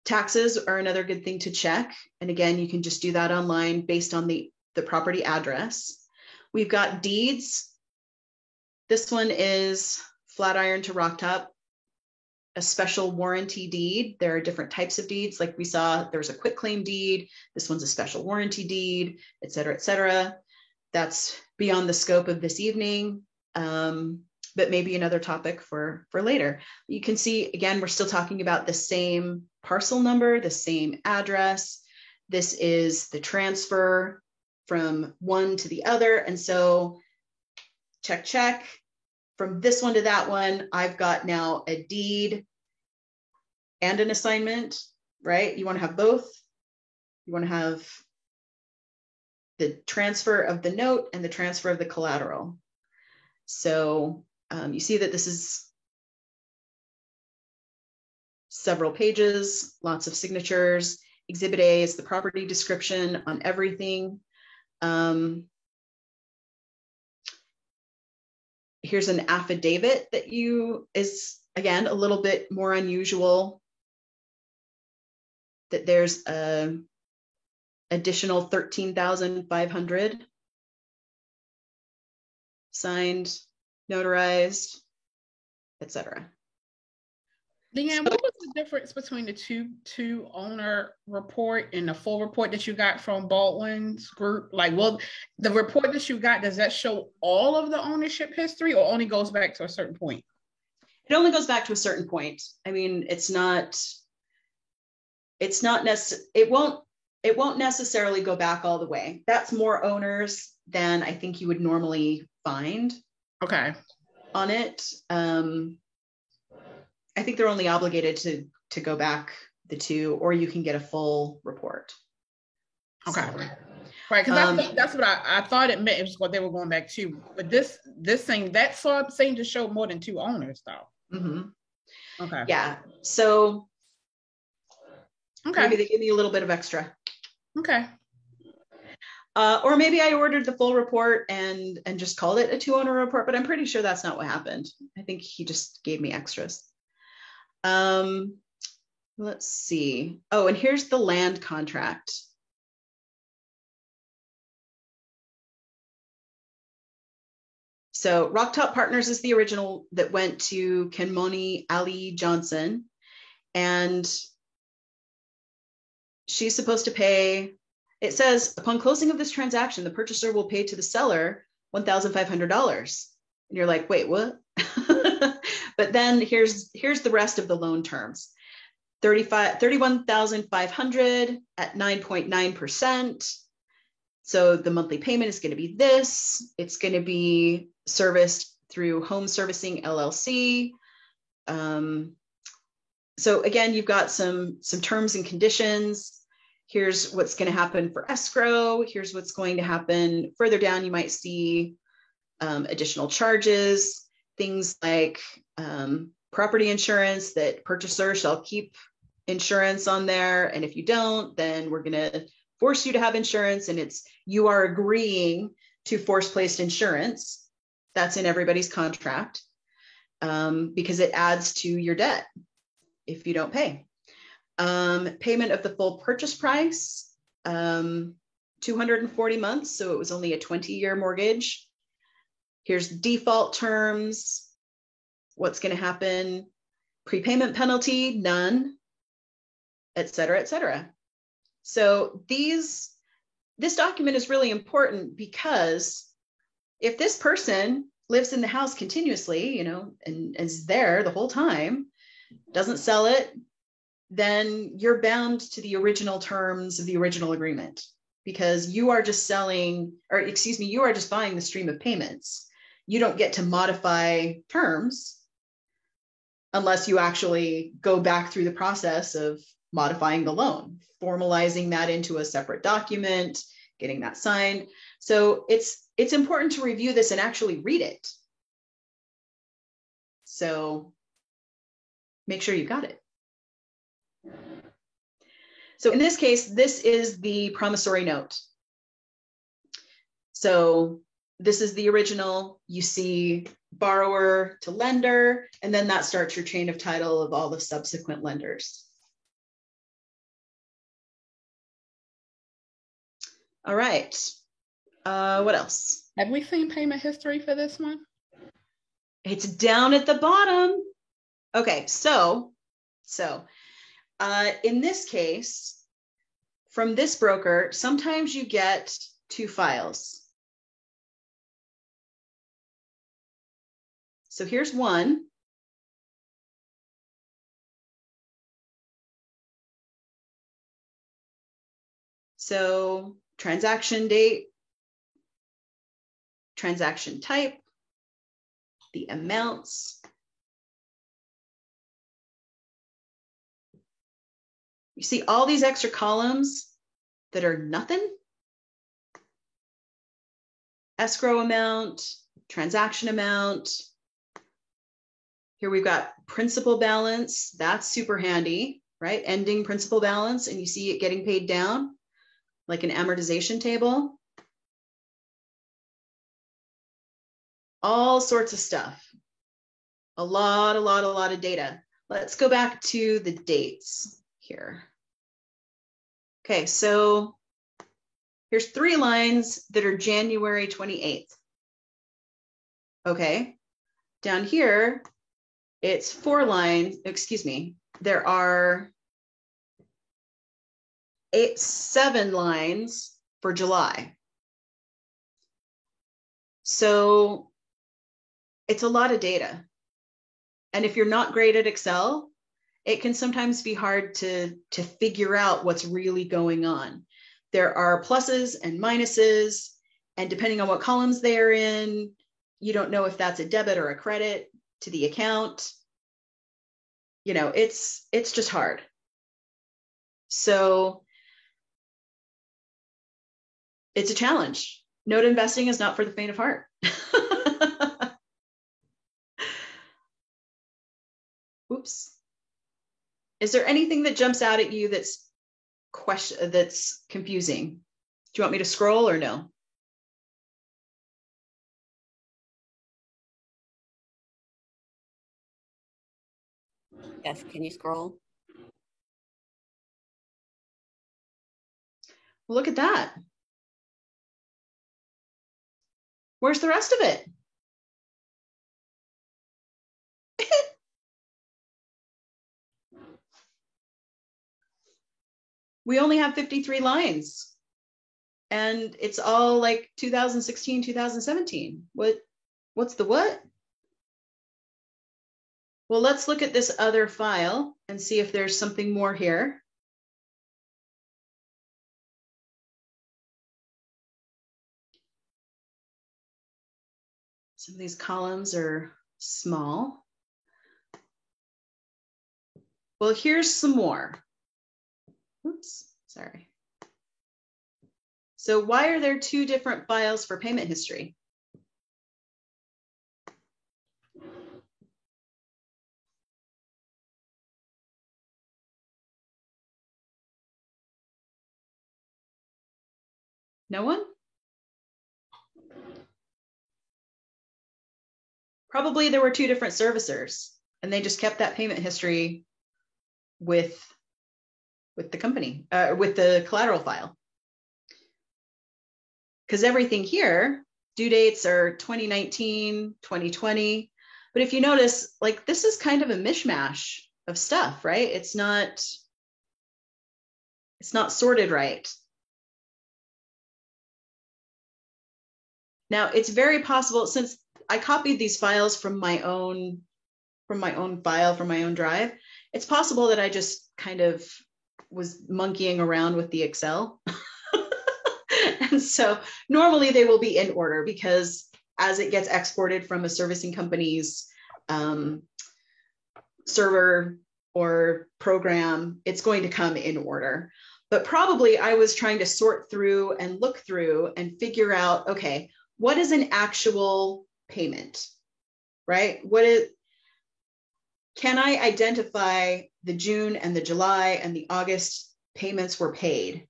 taxes are another good thing to check. And again, you can just do that online based on the property address. We've got deeds. This one is Flatiron to Rocktop, a special warranty deed. There are different types of deeds. Like we saw, there's a quitclaim deed. This one's a special warranty deed, et cetera, et cetera. That's beyond the scope of this evening, but maybe another topic for later. You can see, again, we're still talking about the same parcel number, the same address. This is the transfer from one to the other. And so check. From this one to that one, I've got now a deed and an assignment, right? You want to have both. You want to have the transfer of the note and the transfer of the collateral. So you see that this is several pages, lots of signatures. Exhibit A is the property description on everything. Here's an affidavit that is, again, a little bit more unusual, that there's a additional 13,500 signed, notarized, etc. Leanne, what was the difference between the two owner report and the full report that you got from Baldwin's group? Like, well, the report that you got, does that show all of the ownership history or only goes back to a certain point? It only goes back to a certain point. I mean, it won't necessarily go back all the way. That's more owners than I think you would normally find. Okay. On it. I think they're only obligated to go back the two, or you can get a full report. Okay. So, right, because that's what I thought it meant. It was what they were going back to. But this thing, that seemed to show more than two owners, though. Mm-hmm. Okay. Yeah. So okay. Maybe they give me a little bit of extra. Okay. Or maybe I ordered the full report and just called it a 2-owner report, but I'm pretty sure that's not what happened. I think he just gave me extras. Let's see. Oh, and here's the land contract. So Rock Top Partners is the original that went to Kenmoni Ali Johnson. And she's supposed to pay, it says, upon closing of this transaction, the purchaser will pay to the seller $1,500. And you're like, wait, what? But then here's the rest of the loan terms. 31,500 at 9.9%. So the monthly payment is going to be this. It's going to be serviced through Home Servicing LLC. So again, you've got some terms and conditions. Here's what's going to happen for escrow. Here's what's going to happen further down. You might see additional charges, things like property insurance, that purchaser shall keep insurance on there. And if you don't, then we're going to force you to have insurance, and you are agreeing to force-placed insurance. That's in everybody's contract because it adds to your debt if you don't pay. Payment of the full purchase price, 240 months, so it was only a 20-year mortgage. Here's default terms, what's going to happen, prepayment penalty, none, et cetera, et cetera. So this document is really important because if this person lives in the house continuously, and is there the whole time, doesn't sell it, then you're bound to the original terms of the original agreement, because you are just buying the stream of payments. You don't get to modify terms unless you actually go back through the process of modifying the loan, formalizing that into a separate document, getting that signed. So it's important to review this and actually read it. So make sure you got it. So in this case, this is the promissory note. So this is the original. You see borrower to lender, and then that starts your chain of title of all the subsequent lenders. All right. What else? Have we seen payment history for this one? It's down at the bottom. Okay, so in this case, from this broker, sometimes you get two files. So here's one. So transaction date, transaction type, the amounts. You see all these extra columns that are nothing? Escrow amount, transaction amount. Here we've got principal balance. That's super handy, right? Ending principal balance, and you see it getting paid down like an amortization table. All sorts of stuff. A lot of data. Let's go back to the dates here. Okay, so here's 3 lines that are January 28th. Okay, down here, it's 4 lines, excuse me, there are 7 lines for July. So it's a lot of data. And if you're not great at Excel, it can sometimes be hard to figure out what's really going on. There are pluses and minuses, and depending on what columns they are in, you don't know if that's a debit or a credit to the account. It's just hard. So it's a challenge. Note investing is not for the faint of heart. Oops. Is there anything that jumps out at you that's confusing? Do you want me to scroll or no? Yes, can you scroll? Look at that. Where's the rest of it? we only have 53 lines. And it's all like 2016, 2017. What's the what? Well, let's look at this other file and see if there's something more here. Some of these columns are small. Well, here's some more. Oops, sorry. So why are there two different files for payment history? No one? Probably there were two different servicers and they just kept that payment history with the company, with the collateral file. Because everything here, due dates are 2019, 2020. But if you notice, like this is kind of a mishmash of stuff, right? It's not sorted right. Now it's very possible, since I copied these files from my own file, from my own drive, it's possible that I just kind of was monkeying around with the Excel. And so normally they will be in order because as it gets exported from a servicing company's server or program, it's going to come in order. But probably I was trying to sort through and look through and figure out, okay, what is an actual payment, right? Can I identify the June and the July and the August payments were paid?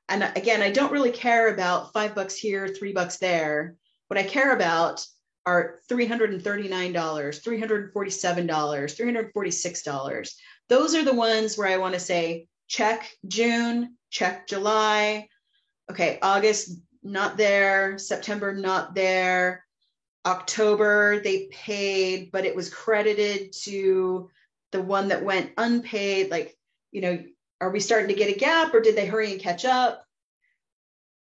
And again, I don't really care about $5 here, $3 there. What I care about are $339, $347, $346. Those are the ones where I want to say, check June, check July. Okay, August, not there. September, not there. October, they paid, but it was credited to the one that went unpaid. Like, you know, are we starting to get a gap or did they hurry and catch up?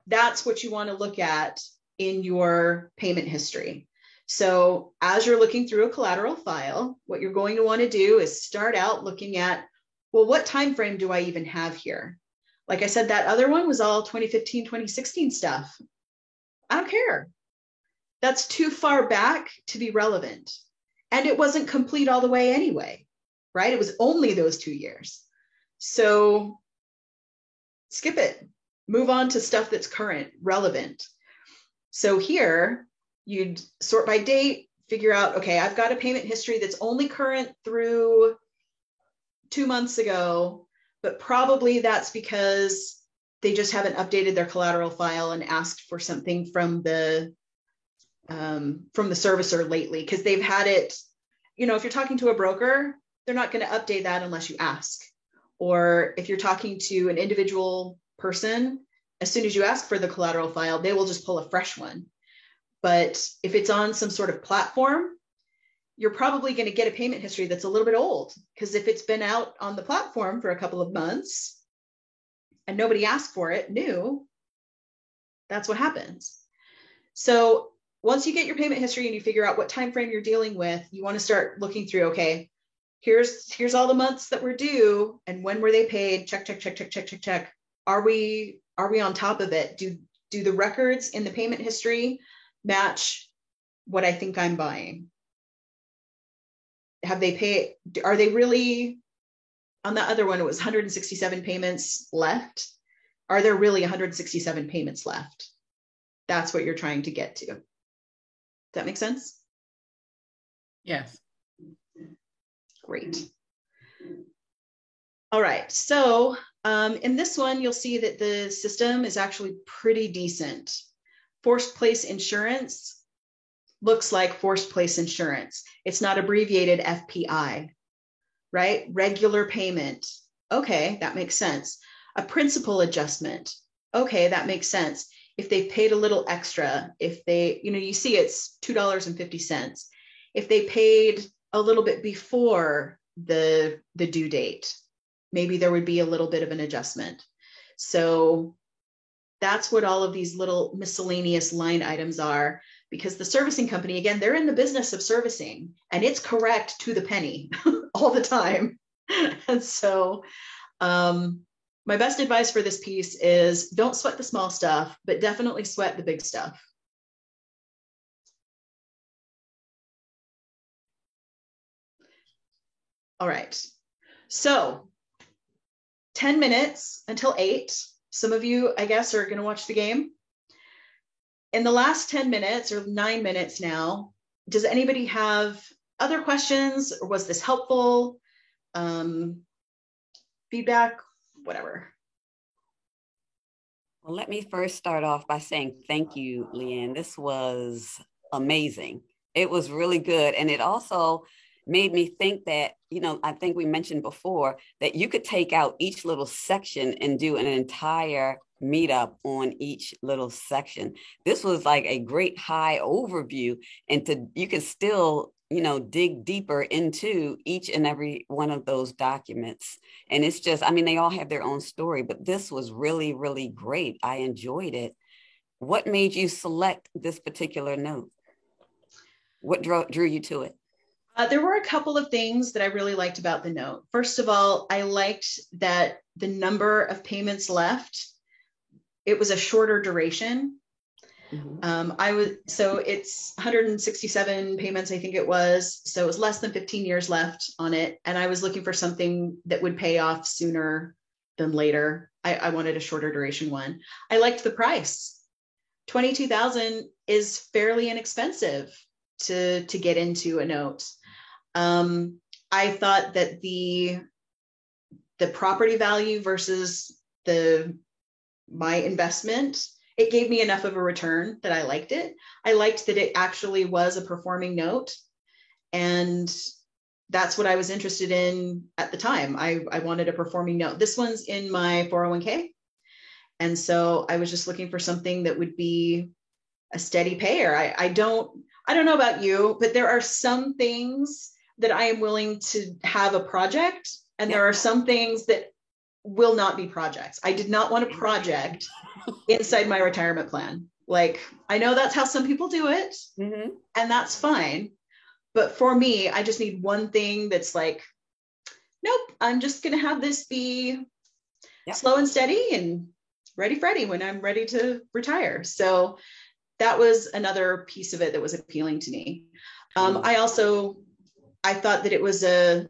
That's what you want to look at in your payment history. So as you're looking through a collateral file, what you're going to want to do is start out looking at, well, what time frame do I even have here? Like I said, that other one was all 2015, 2016 stuff. I don't care. That's too far back to be relevant. And it wasn't complete all the way anyway, right? It was only those 2 years. So skip it, move on to stuff that's current, relevant. So here you'd sort by date, figure out, okay, I've got a payment history that's only current through 2 months ago, but probably that's because they just haven't updated their collateral file and asked for something from the servicer lately, because they've had it, you know, if you're talking to a broker, they're not going to update that unless you ask. Or if you're talking to an individual person, as soon as you ask for the collateral file, they will just pull a fresh one. But if it's on some sort of platform, you're probably going to get a payment history that's a little bit old, because if it's been out on the platform for a couple of months and nobody asked for it new, that's what happens. So once you get your payment history and you figure out what time frame you're dealing with, you want to start looking through, okay, here's all the months that were due and when were they paid? Check, check, check, check, check, check, check. Are we on top of it? Do the records in the payment history match what I think I'm buying? Have they paid? Are they really, on the other one, it was 167 payments left. Are there really 167 payments left? That's what you're trying to get to. Does that make sense? Yes. Great. All right, so in this one, you'll see that the system is actually pretty decent. Forced place insurance looks like forced place insurance. It's not abbreviated FPI, right? Regular payment. Okay, that makes sense. A principal adjustment. Okay, that makes sense. If they paid a little extra, if they, you know, you see it's $2.50. If they paid a little bit before the due date, maybe there would be a little bit of an adjustment. So that's what all of these little miscellaneous line items are, because the servicing company, again, they're in the business of servicing, and it's correct to the penny all the time. And so my best advice for this piece is don't sweat the small stuff, but definitely sweat the big stuff. All right. So 10 minutes until 8. Some of you, I guess, are going to watch the game. In the last 10 minutes or 9 minutes now, does anybody have other questions, or was this helpful? Feedback, whatever. Well, let me first start off by saying thank you, Leanne. This was amazing. It was really good. And it also made me think that, you know, I think we mentioned before that you could take out each little section and do an entire meetup on each little section. This was like a great high overview, and you can still, you know, dig deeper into each and every one of those documents. And it's just, I mean, they all have their own story, but this was really, really great. I enjoyed it. What made you select this particular note? What drew you to it? There were a couple of things that I really liked about the note. First of all, I liked that the number of payments left, it was a shorter duration. Mm-hmm. So it's 167 payments, I think it was. So it was less than 15 years left on it. And I was looking for something that would pay off sooner than later. I wanted a shorter duration one. I liked the price. $22,000 is fairly inexpensive to get into a note. I thought that the property value versus my investment, it gave me enough of a return that I liked it. I liked that it actually was a performing note. And that's what I was interested in at the time. I wanted a performing note. This one's in my 401k. And so I was just looking for something that would be a steady payer. I don't know about you, but there are some things that I am willing to have a project, and there are some things that will not be projects. I did not want a project inside my retirement plan. Like, I know that's how some people do it, mm-hmm. and that's fine. But for me, I just need one thing that's like, nope, I'm just going to have this be slow and steady and ready Freddy when I'm ready to retire. So that was another piece of it that was appealing to me. I thought that it was a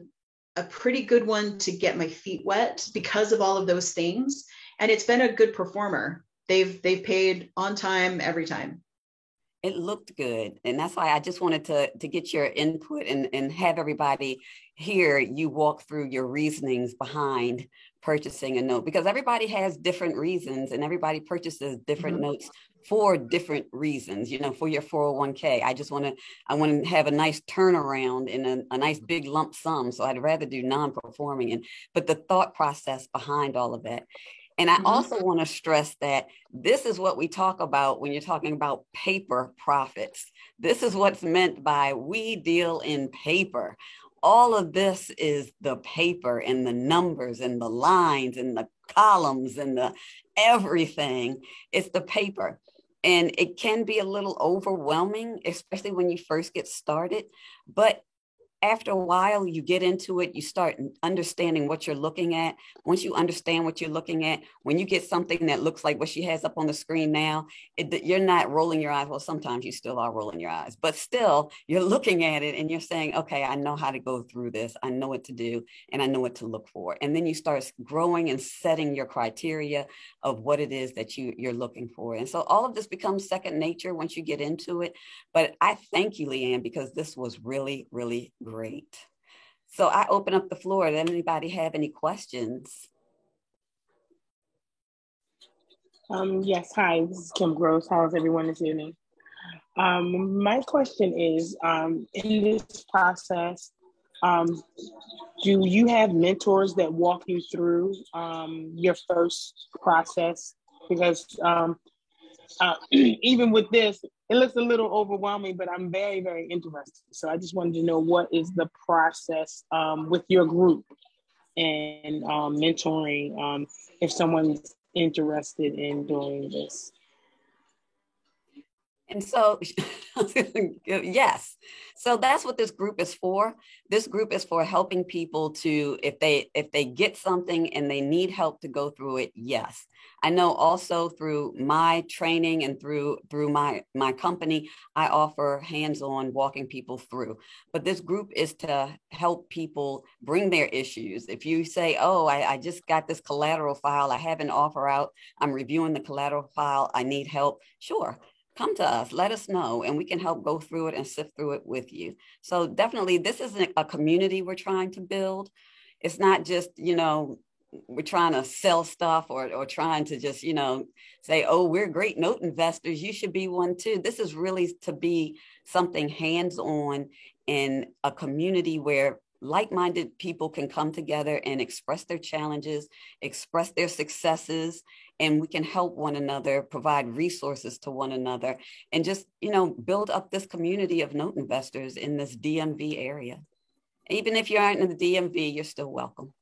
pretty good one to get my feet wet because of all of those things. And it's been a good performer. They've paid on time every time. It looked good. And that's why I just wanted to get your input and have everybody hear you walk through your reasonings behind purchasing a note, because everybody has different reasons and everybody purchases different mm-hmm. notes for different reasons. You know, for your 401k, I want to have a nice turnaround and a nice big lump sum. So I'd rather do non-performing, but the thought process behind all of that. And I mm-hmm. also want to stress that this is what we talk about when you're talking about paper profits. This is what's meant by we deal in paper. All of this is the paper and the numbers and the lines and the columns and the everything. It's the paper. And it can be a little overwhelming, especially when you first get started. But after a while, you get into it, you start understanding what you're looking at. Once you understand what you're looking at, when you get something that looks like what she has up on the screen now, you're not rolling your eyes. Well, sometimes you still are rolling your eyes, but still you're looking at it and you're saying, okay, I know how to go through this. I know what to do and I know what to look for. And then you start growing and setting your criteria of what it is that you're looking for. And so all of this becomes second nature once you get into it. But I thank you, Leanne, because this was really, really great. So I open up the floor. Does anybody have any questions? Yes, hi, this is Kim Gross. How is everyone this evening? My question is, in this process, do you have mentors that walk you through your first process? Because even with this, it looks a little overwhelming, but I'm very, very interested. So I just wanted to know, what is the process with your group and mentoring if someone's interested in doing this? And so, yes. So that's what this group is for. This group is for helping people to, if they get something and they need help to go through it, yes. I know also through my training and through my company, I offer hands-on walking people through. But this group is to help people bring their issues. If you say, oh, I just got this collateral file, I have an offer out, I'm reviewing the collateral file, I need help, sure. Come to us, let us know, and we can help go through it and sift through it with you. So definitely, this isn't a community we're trying to build. It's not just, we're trying to sell stuff or trying to just, say, oh, we're great note investors, you should be one too. This is really to be something hands-on in a community where like-minded people can come together and express their challenges, express their successes, and we can help one another, provide resources to one another, and just, build up this community of note investors in this DMV area. Even if you aren't in the DMV, you're still welcome.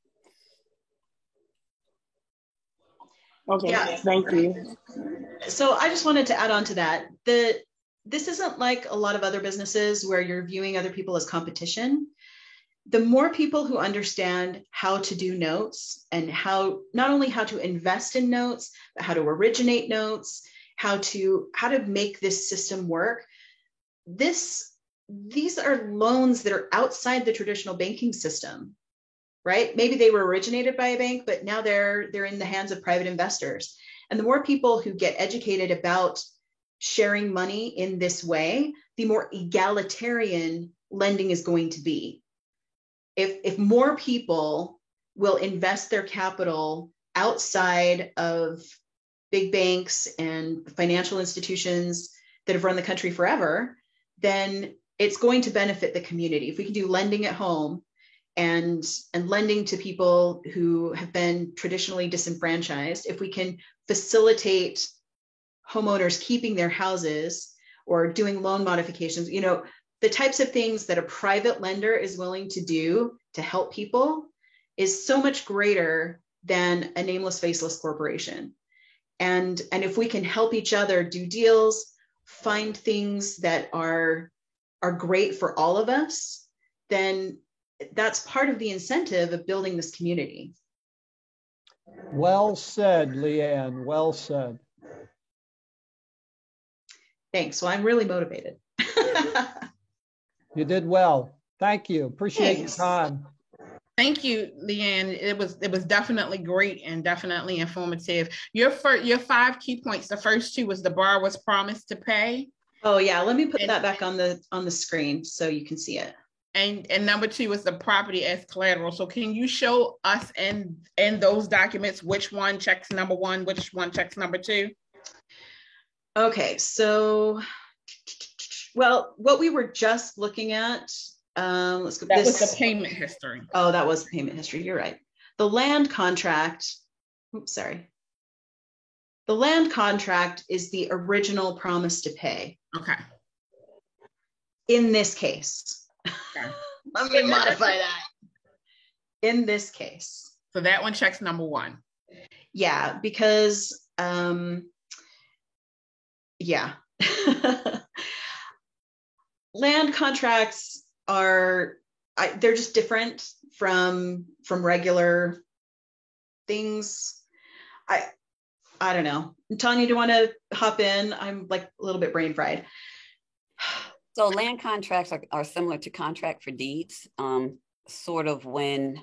Okay, yeah. Thank you. So I just wanted to add on to that. This isn't like a lot of other businesses where you're viewing other people as competition. The more people who understand how to do notes and not only how to invest in notes, but how to originate notes, how to make this system work. These are loans that are outside the traditional banking system, right? Maybe they were originated by a bank, but now they're in the hands of private investors. And the more people who get educated about sharing money in this way, the more egalitarian lending is going to be. If more people will invest their capital outside of big banks and financial institutions that have run the country forever, then it's going to benefit the community. If we can do lending at home and lending to people who have been traditionally disenfranchised, if we can facilitate homeowners keeping their houses or doing loan modifications, the types of things that a private lender is willing to do to help people is so much greater than a nameless, faceless corporation. And if we can help each other do deals, find things that are great for all of us, then that's part of the incentive of building this community. Well said, Leanne, well said. Thanks. Well, I'm really motivated. You did well. Thank you. Appreciate Thanks. your time. Thank you, Leanne. It was definitely great and definitely informative. Your 5 key points. The first 2 was the borrower's promise to pay. Oh yeah, let me put that back on the screen so you can see it. And number 2 was the property as collateral. So can you show us in those documents which one checks number 1, which one checks number 2? Okay, so well, what we were just looking at, let's go. That was the payment history. Oh, that was the payment history. You're right. The land contract. Oops, sorry. The land contract is the original promise to pay. Okay. In this case. Okay. Let me modify that. In this case. So that one checks number 1. Yeah, because yeah. Land contracts they're just different from regular things. I don't know. Tanya, do you want to hop in? I'm like a little bit brain fried. So land contracts are similar to contract for deeds, sort of when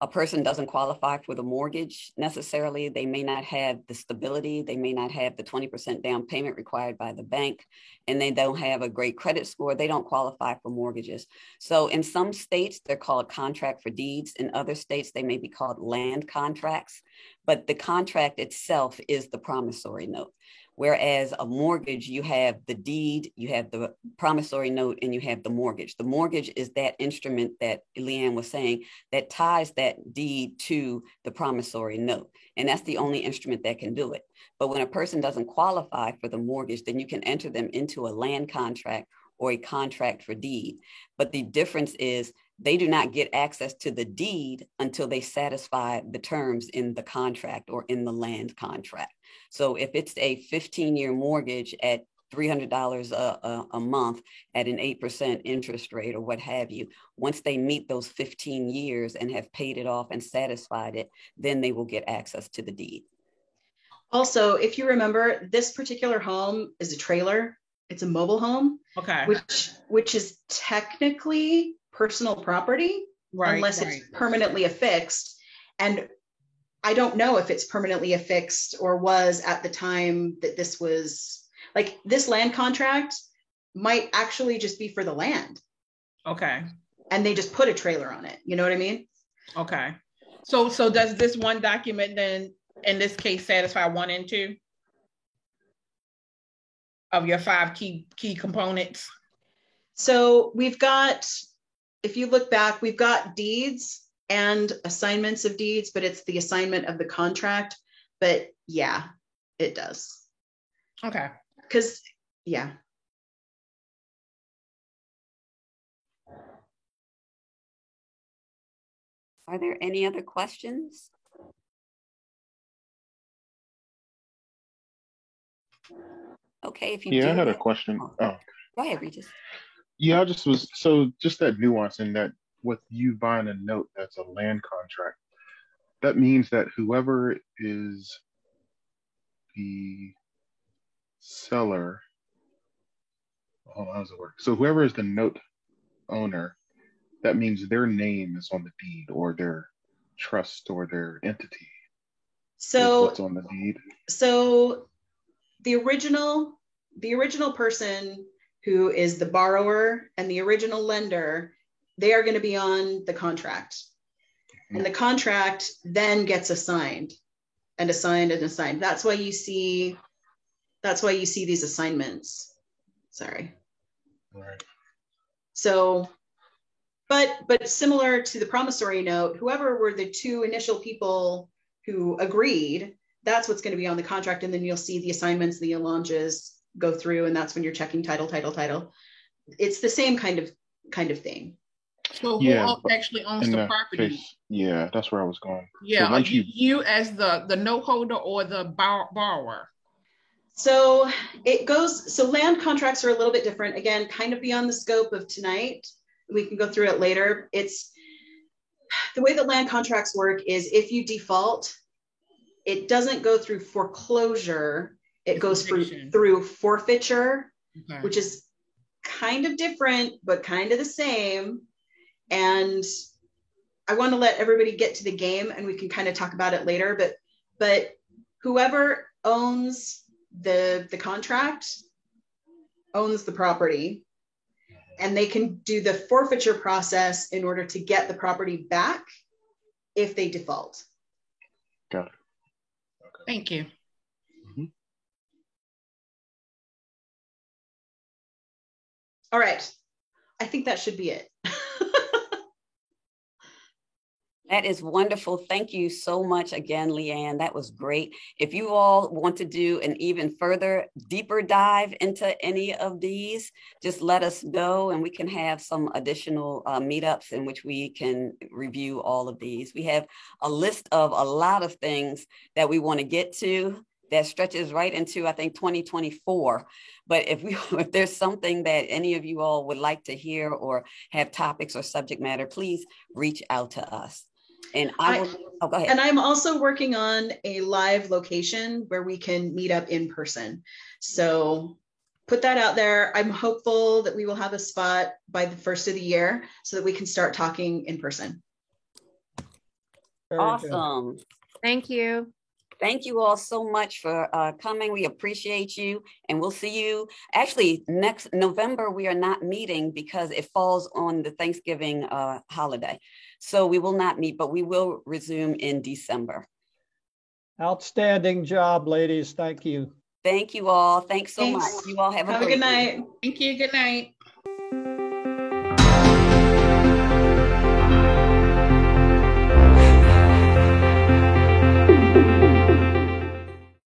a person doesn't qualify for the mortgage necessarily. They may not have the stability. They may not have the 20% down payment required by the bank, and they don't have a great credit score. They don't qualify for mortgages. So in some states, they're called contract for deeds. In other states, they may be called land contracts, but the contract itself is the promissory note. Whereas a mortgage, you have the deed, you have the promissory note, and you have the mortgage. The mortgage is that instrument that Leanne was saying that ties that deed to the promissory note. And that's the only instrument that can do it. But when a person doesn't qualify for the mortgage, then you can enter them into a land contract or a contract for deed. But the difference is they do not get access to the deed until they satisfy the terms in the contract or in the land contract. So if it's a 15-year mortgage at $300 a month at an 8% interest rate or what have you, once they meet those 15 years and have paid it off and satisfied it, then they will get access to the deed. Also, if you remember, this particular home is a trailer. It's a mobile home, Okay. which is technically personal property, unless it's permanently affixed. And I don't know if it's permanently affixed or was at the time that this was, like, this land contract might actually just be for the land. Okay. And they just put a trailer on it. You know what I mean? Okay. So does this one document then, in this case, satisfy 1 and 2 of your 5 key components? So we've got, if you look back, we've got deeds and assignments of deeds, but it's the assignment of the contract. But yeah, it does. Okay. Because, yeah. Are there any other questions? Okay, if you I had a question. Oh. Go ahead, Regis. Yeah, just that nuance in that with you buying a note that's a land contract, that means that whoever is the seller, hold on, how does it work? So whoever is the note owner, that means their name is on the deed or their trust or their entity. So what's on the deed. So the original person who is the borrower and the original lender, they are going to be on the contract. And the contract then gets assigned and assigned and assigned. That's why you see these assignments. Sorry. Right. So, but similar to the promissory note, whoever were the 2 initial people who agreed, that's what's going to be on the contract. And then you'll see the assignments, the allonges go through, and that's when you're checking title. It's the same kind of thing. So who actually owns the property? Case, yeah, that's where I was going. Yeah, so you as the note holder or the borrower? So land contracts are a little bit different. Again, kind of beyond the scope of tonight. We can go through it later. It's the way that land contracts work is if you default, it doesn't go through foreclosure. It goes through forfeiture, okay, which is kind of different, but kind of the same. And I want to let everybody get to the game and we can kind of talk about it later, but whoever owns the contract owns the property, and they can do the forfeiture process in order to get the property back if they default. Got it. Okay. Thank you. Mm-hmm. All right. I think that should be it. That is wonderful. Thank you so much again, Leanne. That was great. If you all want to do an even further, deeper dive into any of these, just let us know and we can have some additional meetups in which we can review all of these. We have a list of a lot of things that we want to get to that stretches right into, I think, 2024. But if there's something that any of you all would like to hear or have topics or subject matter, please reach out to us. And I will, go ahead. And I'm also working on a live location where we can meet up in person. So put that out there. I'm hopeful that we will have a spot by the first of the year so that we can start talking in person. Awesome. Thank you. Thank you all so much for coming. We appreciate you, and we'll see you. Actually, next November, we are not meeting because it falls on the Thanksgiving holiday. So we will not meet, but we will resume in December. Outstanding job, ladies. Thank you. Thank you all. Thanks so much. You all have a good night. Thank you. Good night.